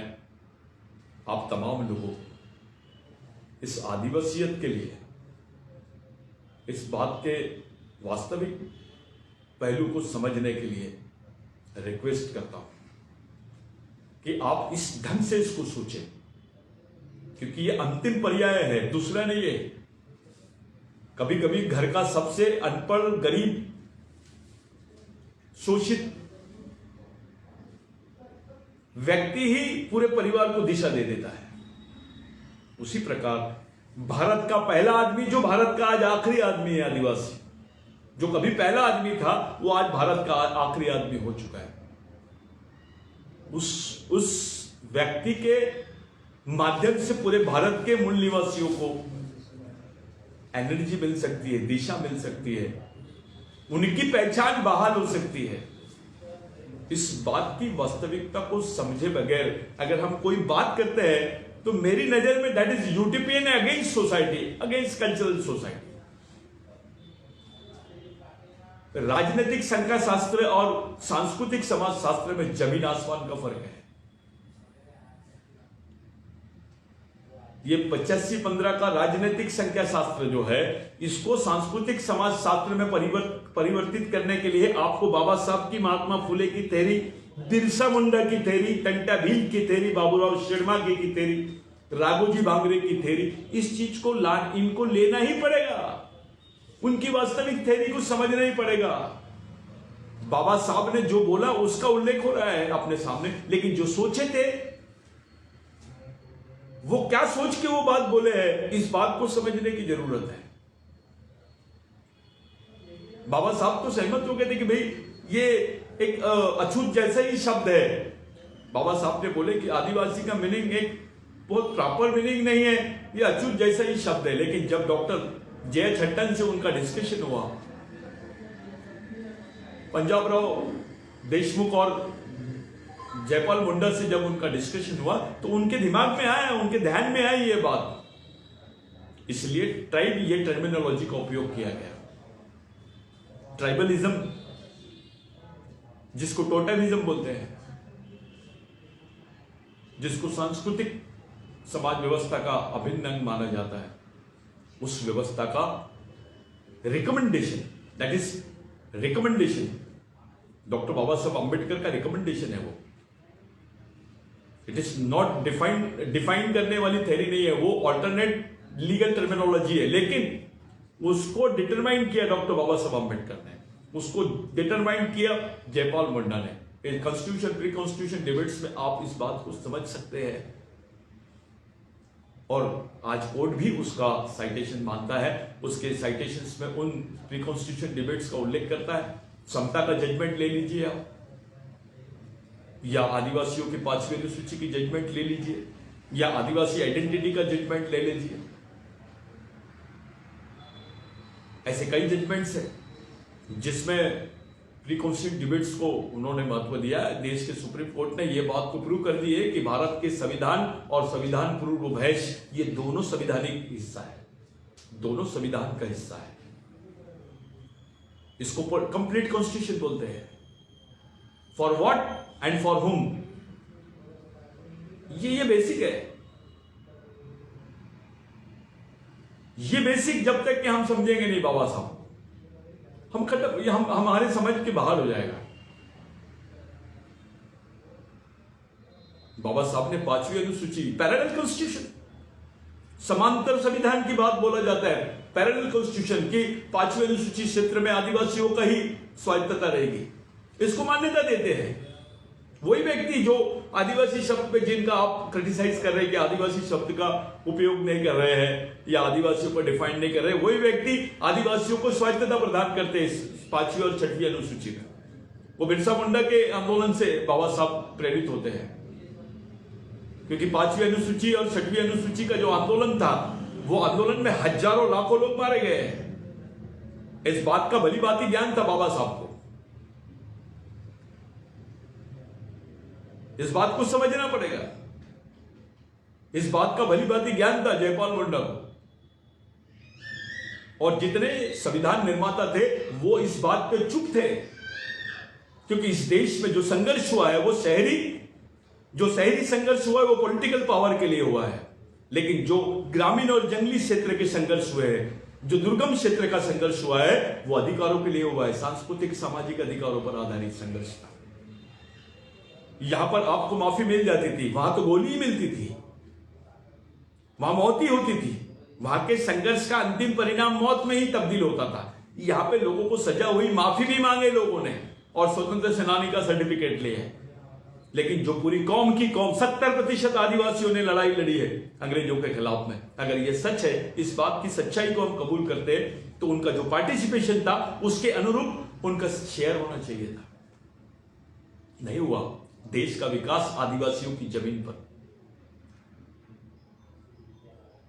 आप तमाम लोगों इस आदिवासियत के लिए, इस बात के वास्तविक पहलू को समझने के लिए रिक्वेस्ट करता हूं कि आप इस ढंग से इसको सोचें, क्योंकि ये अंतिम पर्याय है, दूसरा नहीं है। कभी कभी घर का सबसे अनपढ़, गरीब, शोषित व्यक्ति ही पूरे परिवार को दिशा दे देता है। उसी प्रकार भारत का पहला आदमी, जो भारत का आज आखिरी आदमी है, आदिवासी, जो कभी पहला आदमी था वो आज भारत का आखिरी आदमी हो चुका है। उस व्यक्ति के माध्यम से पूरे भारत के मूल निवासियों को एनर्जी मिल सकती है, दिशा मिल सकती है, उनकी पहचान बहाल हो सकती है। इस बात की वास्तविकता को समझे बगैर अगर हम कोई बात करते हैं तो मेरी नजर में that is utopian against society, against cultural society. राजनीतिक संख्या शास्त्र और सांस्कृतिक समाज शास्त्र में जमीन आसमान का फर्क है। ये 85-15 का राजनीतिक संख्या शास्त्र जो है, इसको सांस्कृतिक समाज शास्त्र में परिवर्तित करने के लिए आपको बाबा साहब की, महात्मा फुले की थ्योरी, बिरसा मुंडा की थ्योरी, टंटा भील की थ्योरी, बाबूराव शर्मा की थ्योरी, राघोजी भांगरे की थ्योरी, इस चीज को इनको लेना ही पड़ेगा। उनकी वास्तविक थ्योरी को समझना ही पड़ेगा। बाबा साहब ने जो बोला उसका उल्लेख हो रहा है अपने सामने, लेकिन जो सोचे थे वो क्या सोच के वो बात बोले हैं, इस बात को समझने की जरूरत है। बाबा साहब तो सहमत हो गए थे कि भाई ये एक अछूत जैसा ही शब्द है। बाबा साहब ने बोले कि आदिवासी का मीनिंग एक बहुत प्रॉपर मीनिंग नहीं है, ये अछूत जैसा ही शब्द है। लेकिन जब डॉक्टर जय छट्टन से उनका डिस्कशन हुआ, पंजाब राव देशमुख और जयपाल मुंडा से जब उनका डिस्कशन हुआ, तो उनके दिमाग में आया, उनके ध्यान में आई ये बात, इसलिए ट्राइब ये टर्मिनोलॉजी का उपयोग किया गया। ट्राइबलिज्म, जिसको टोटेमिज्म बोलते हैं, जिसको सांस्कृतिक समाज व्यवस्था का अभिन्न अंग माना जाता है, उस व्यवस्था का recommendation, that is recommendation, doctor Baba Saheb Ambedkar का रिकमेंडेशन है वो। इट इज नॉट डिफाइन करने वाली थ्योरी नहीं है, वो ऑल्टरनेट लीगल टर्मिनोलॉजी है, लेकिन उसको डिटरमाइन किया डॉक्टर बाबा साहब अंबेडकर ने, उसको डिटरमाइन किया जयपाल मुंडा ने। कॉन्स्टिट्यूशन प्री कॉन्स्टिट्यूशन डिबेट्स में आप इस बात को समझ सकते हैं, और आज कोर्ट भी उसका साइटेशन मानता है। उसके साइटेशंस में उन प्री कॉन्स्टिट्यूशन डिबेट्स का उल्लेख करता है। समता का जजमेंट ले लीजिए आप, या आदिवासियों की 5वीं अनुसूची की जजमेंट ले लीजिए, या आदिवासी आइडेंटिटी का जजमेंट ले लीजिए। ऐसे कई जजमेंट्स हैं जिसमें प्री कॉन्स्टिट्यूशन डिबेट्स को उन्होंने महत्व दिया है। देश के सुप्रीम कोर्ट ने यह बात को प्रूव कर दी है कि भारत के संविधान और संविधान पूर्व बहस, ये दोनों संवैधानिक हिस्सा है, दोनों संविधान का हिस्सा है। इसको कंप्लीट कॉन्स्टिट्यूशन बोलते हैं। फॉर व्हाट एंड फॉर हुम, ये बेसिक है। ये बेसिक जब तक कि हम समझेंगे नहीं बाबा साहब, हम खत्म, ये हमारे समझ के बाहर हो जाएगा। बाबा साहब ने 5वीं अनुसूची, पैरेलल कॉन्स्टिट्यूशन, समांतर संविधान की बात बोला जाता है। पैरेलल कॉन्स्टिट्यूशन की 5वीं अनुसूची क्षेत्र में आदिवासियों का ही स्वायत्तता रहेगी, इसको मान्यता देते हैं। वही व्यक्ति जो आदिवासी शब्द पे, जिनका आप क्रिटिसाइज कर रहे हैं कि आदिवासी शब्द का उपयोग नहीं कर रहे हैं या आदिवासियों को डिफाइन नहीं कर रहे, वही व्यक्ति आदिवासियों को स्वायत्तता प्रदान करते हैं 5वीं और 6वीं अनुसूची में। वो बिरसा मुंडा के आंदोलन से बाबा साहब प्रेरित होते हैं, क्योंकि 5वीं अनुसूची और 6वीं अनुसूची का जो आंदोलन था, वो आंदोलन में हजारों लाखों लोग मारे गए हैं। इस बात का भली भांति ज्ञान था बाबा साहब को, इस बात को समझना पड़ेगा। इस बात का भली भांति ज्ञान था जयपाल मुंडा को, और जितने संविधान निर्माता थे वो इस बात पे चुप थे, क्योंकि इस देश में जो संघर्ष हुआ है वो शहरी संघर्ष हुआ है, वो पॉलिटिकल पावर के लिए हुआ है। लेकिन जो ग्रामीण और जंगली क्षेत्र के संघर्ष हुए हैं, जो दुर्गम क्षेत्र का संघर्ष हुआ है, वो अधिकारों के लिए हुआ है, सांस्कृतिक सामाजिक अधिकारों पर आधारित संघर्ष था। यहां पर आपको माफी मिल जाती थी, वहां तो गोली ही मिलती थी, वहां मौत ही होती थी। वहां के संघर्ष का अंतिम परिणाम मौत में ही तब्दील होता था। यहां पे लोगों को सजा हुई, माफी भी मांगे लोगों ने, और स्वतंत्र सेनानी का सर्टिफिकेट लिए है। लेकिन जो पूरी कौम की कौम 70% आदिवासियों ने लड़ाई लड़ी है अंग्रेजों के खिलाफ में, अगर ये सच है, इस बात की सच्चाई को हम कबूल करते हैं, तो उनका जो पार्टिसिपेशन था उसके अनुरूप उनका शेयर होना चाहिए था। नहीं हुआ। देश का विकास आदिवासियों की जमीन पर,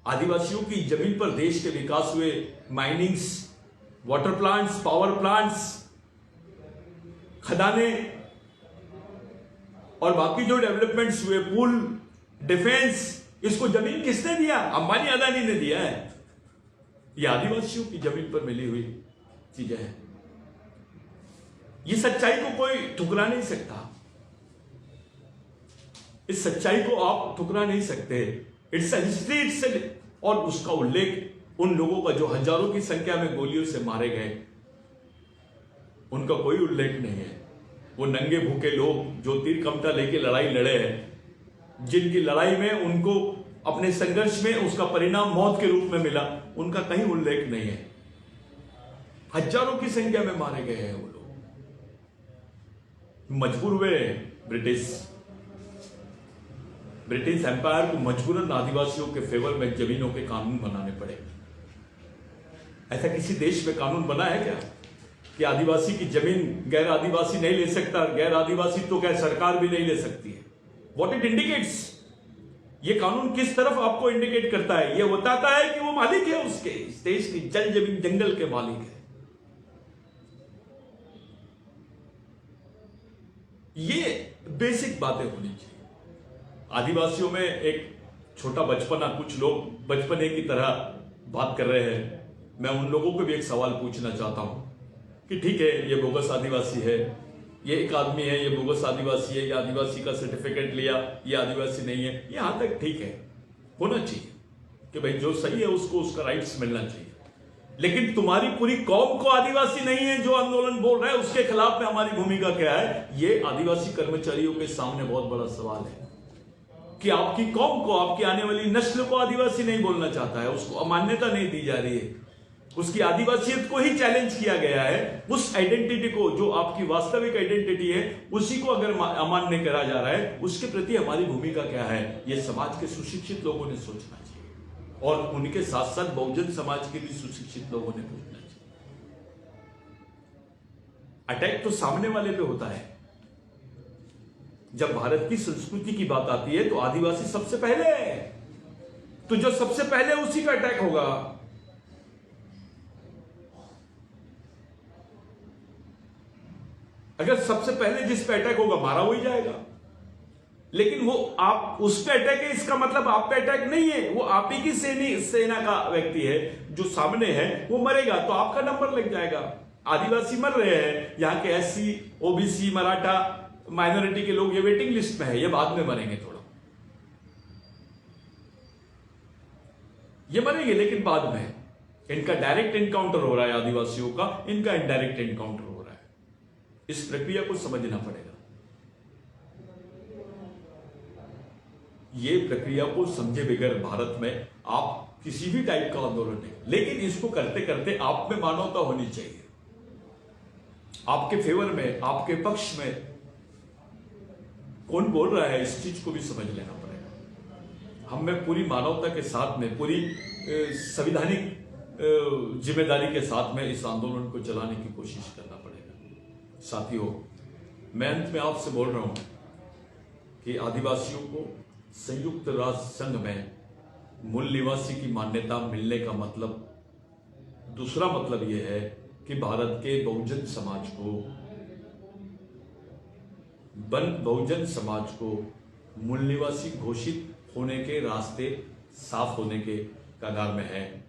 आदिवासियों की जमीन पर देश के विकास हुए। Minings, water plants, power plants, खदाने और बाकी जो डेवलपमेंट्स हुए, पुल, डिफेंस, इसको जमीन किसने दिया? अंबानी अदानी ने दिया है। ये आदिवासियों की जमीन पर मिली हुई चीजें हैं। ये सच्चाई को कोई ठुकरा नहीं सकता, इस सच्चाई को आप ठुकरा नहीं सकते। It's history itself. और उसका उल्लेख उन लोगों का जो हजारों की संख्या में गोलियों से मारे गए, उनका कोई उल्लेख नहीं है। वो नंगे भूखे लोग जो तीर कमटा लेके लड़ाई लड़े हैं, जिनकी लड़ाई में उनको अपने संघर्ष में उसका परिणाम मौत के रूप में मिला, उनका कहीं उल्लेख नहीं है। हजारों की संख्या में मारे गए हैं वो लोग। मजबूर हुए ब्रिटिश एम्पायर को मजबूरन आदिवासियों के फेवर में जमीनों के कानून बनाने पड़े। ऐसा किसी देश में कानून बना है क्या कि आदिवासी की जमीन गैर आदिवासी नहीं ले सकता? गैर आदिवासी तो क्या सरकार भी नहीं ले सकती है? व्हाट इट इंडिकेट्स, ये कानून किस तरफ आपको इंडिकेट करता है? ये बताता है कि वो मालिक है उसके, इस देश की जल जमीन जंगल के मालिक है। ये बेसिक बातें होनी चाहिए। आदिवासियों में एक छोटा बचपना, कुछ लोग बचपने की तरह बात कर रहे हैं। मैं उन लोगों को भी एक सवाल पूछना चाहता हूं कि ठीक है, ये बोगस आदिवासी है, ये एक आदमी है, ये बोगस आदिवासी है, ये आदिवासी का सर्टिफिकेट लिया, ये आदिवासी नहीं है, यहां तक ठीक है, होना चाहिए कि भाई जो सही है उसको उसका राइट्स मिलना चाहिए। लेकिन तुम्हारी पूरी कौम को आदिवासी नहीं है जो आंदोलन बोल रहा है, उसके खिलाफ में हमारी भूमिका क्या है? ये आदिवासी कर्मचारियों के सामने बहुत बड़ा सवाल है कि आपकी कौम को, आपकी आने वाली नस्ल को आदिवासी नहीं बोलना चाहता है, उसको अमान्यता नहीं दी जा रही है, उसकी आदिवासियत को ही चैलेंज किया गया है। उस आइडेंटिटी को, जो आपकी वास्तविक आइडेंटिटी है, उसी को अगर अमान्य करा जा रहा है, उसके प्रति हमारी भूमिका क्या है? ये समाज के सुशिक्षित लोगों ने सोचना चाहिए, और उनके साथ साथ बहुजन समाज के भी सुशिक्षित लोगों ने सोचना चाहिए। अटैक तो सामने वाले पे होता है। जब भारत की संस्कृति की बात आती है तो आदिवासी सबसे पहले है, तो जो सबसे पहले उसी पे अटैक होगा। अगर सबसे पहले जिस पे अटैक होगा मारा हो ही जाएगा। लेकिन वो आप उस पे अटैक है, इसका मतलब आप पे अटैक नहीं है। वो आप ही की सेना का व्यक्ति है जो सामने है, वो मरेगा तो आपका नंबर लग जाएगा। आदिवासी मर रहे हैं, यहां के एससी, ओबीसी, मराठा, माइनॉरिटी के लोग ये वेटिंग लिस्ट में है, ये बाद में मरेंगे, थोड़ा ये मरेंगे, लेकिन बाद में। इनका डायरेक्ट एनकाउंटर हो रहा है आदिवासियों का, इनका इनडायरेक्ट एनकाउंटर हो रहा है। इस प्रक्रिया को समझना पड़ेगा। ये प्रक्रिया को समझे बगैर भारत में आप किसी भी टाइप का आंदोलन नहीं। लेकिन इसको करते करते आप में मानवता होनी चाहिए, आपके फेवर में, आपके पक्ष में कौन बोल रहा है, इस चीज को भी समझ लेना पड़ेगा। हम में पूरी मानवता के साथ में, पूरी संवैधानिक जिम्मेदारी के साथ में इस आंदोलन को चलाने की कोशिश करना पड़ेगा। साथियों, मैं अंत में आपसे बोल रहा हूं कि आदिवासियों को संयुक्त राष्ट्र संघ में मूल निवासी की मान्यता मिलने का मतलब, दूसरा मतलब यह है कि भारत के बहुजन समाज को मूल निवासी घोषित होने के रास्ते साफ होने के कगार में है,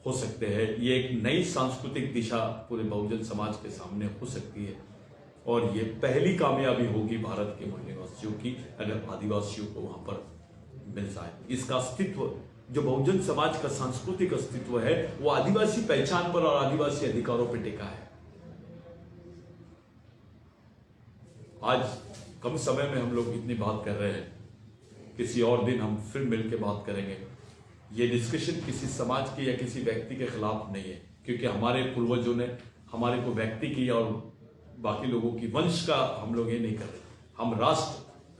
हो सकते हैं। ये एक नई सांस्कृतिक दिशा पूरे बहुजन समाज के सामने हो सकती है, और ये पहली कामयाबी होगी भारत के मूल निवासियों की, अगर आदिवासियों को वहां पर मिल जाए। इसका अस्तित्व, जो बहुजन समाज का सांस्कृतिक अस्तित्व है, वो आदिवासी पहचान पर और आदिवासी अधिकारों पर टिका है। आज कम समय में हम लोग इतनी बात कर रहे हैं, किसी और दिन हम फिर मिलकर बात करेंगे। ये डिस्कशन किसी समाज की या किसी व्यक्ति के खिलाफ नहीं है, क्योंकि हमारे पूर्वजों ने हमारे को व्यक्ति की और बाकी लोगों की वंश का हम लोग ये नहीं कर रहे। हम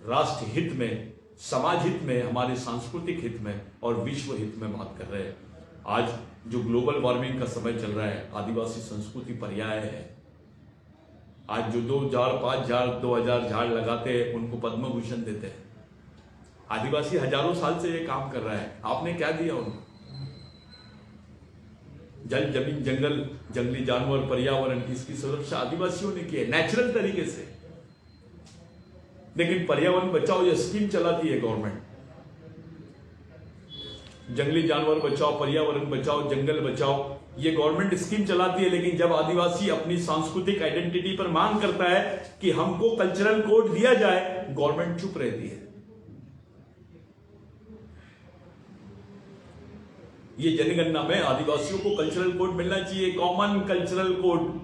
राष्ट्र हित में, समाज हित में, हमारे सांस्कृतिक हित में और विश्व हित में बात कर रहे हैं। आज जो ग्लोबल वार्मिंग का समय चल रहा है, आदिवासी संस्कृति पर्याय है। आज जो 2,000, 5,000, 2,000 झाड़ लगाते हैं उनको पद्म भूषण देते हैं। आदिवासी हजारों साल से ये काम कर रहा है, आपने क्या दिया उनको? जल जमीन जंगल, जंगली जानवर, पर्यावरण, इसकी सुरक्षा आदिवासियों ने की है नेचुरल तरीके से। लेकिन पर्यावरण बचाओ ये स्कीम चलाती है गवर्नमेंट, जंगली जानवर बचाओ, पर्यावरण बचाओ, जंगल बचाओ, ये गवर्नमेंट स्कीम चलाती है, लेकिन जब आदिवासी अपनी सांस्कृतिक आइडेंटिटी पर मांग करता है कि हमको कल्चरल कोड दिया जाए, गवर्नमेंट चुप रहती है। ये जनगणना में आदिवासियों को कल्चरल कोड मिलना चाहिए, कॉमन कल्चरल कोड।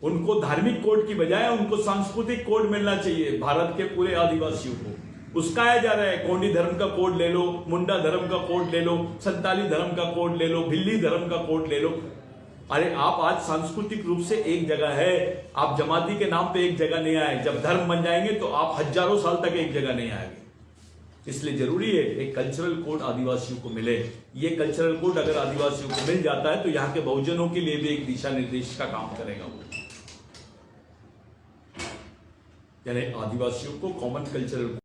उनको धार्मिक कोड की बजाय उनको सांस्कृतिक कोड मिलना चाहिए भारत के पूरे आदिवासियों को। उसकाया जा रहा है, कोंडी धर्म का कोड ले लो, मुंडा धर्म का कोड ले लो, संताली धर्म का कोड ले लो, भिल्ली धर्म का कोड ले लो। अरे आप आज सांस्कृतिक रूप से एक जगह है, आप जमाती के नाम पे एक जगह नहीं आए। जब धर्म बन जाएंगे तो आप हजारों साल तक एक जगह नहीं आएंगे। इसलिए जरूरी है एक कल्चरल कोड आदिवासियों को मिले। ये कल्चरल कोड अगर आदिवासियों को मिल जाता है तो यहाँ के बहुजनों के लिए भी एक दिशा निर्देश का काम करेगा वो। यानी आदिवासियों को कॉमन कल्चरल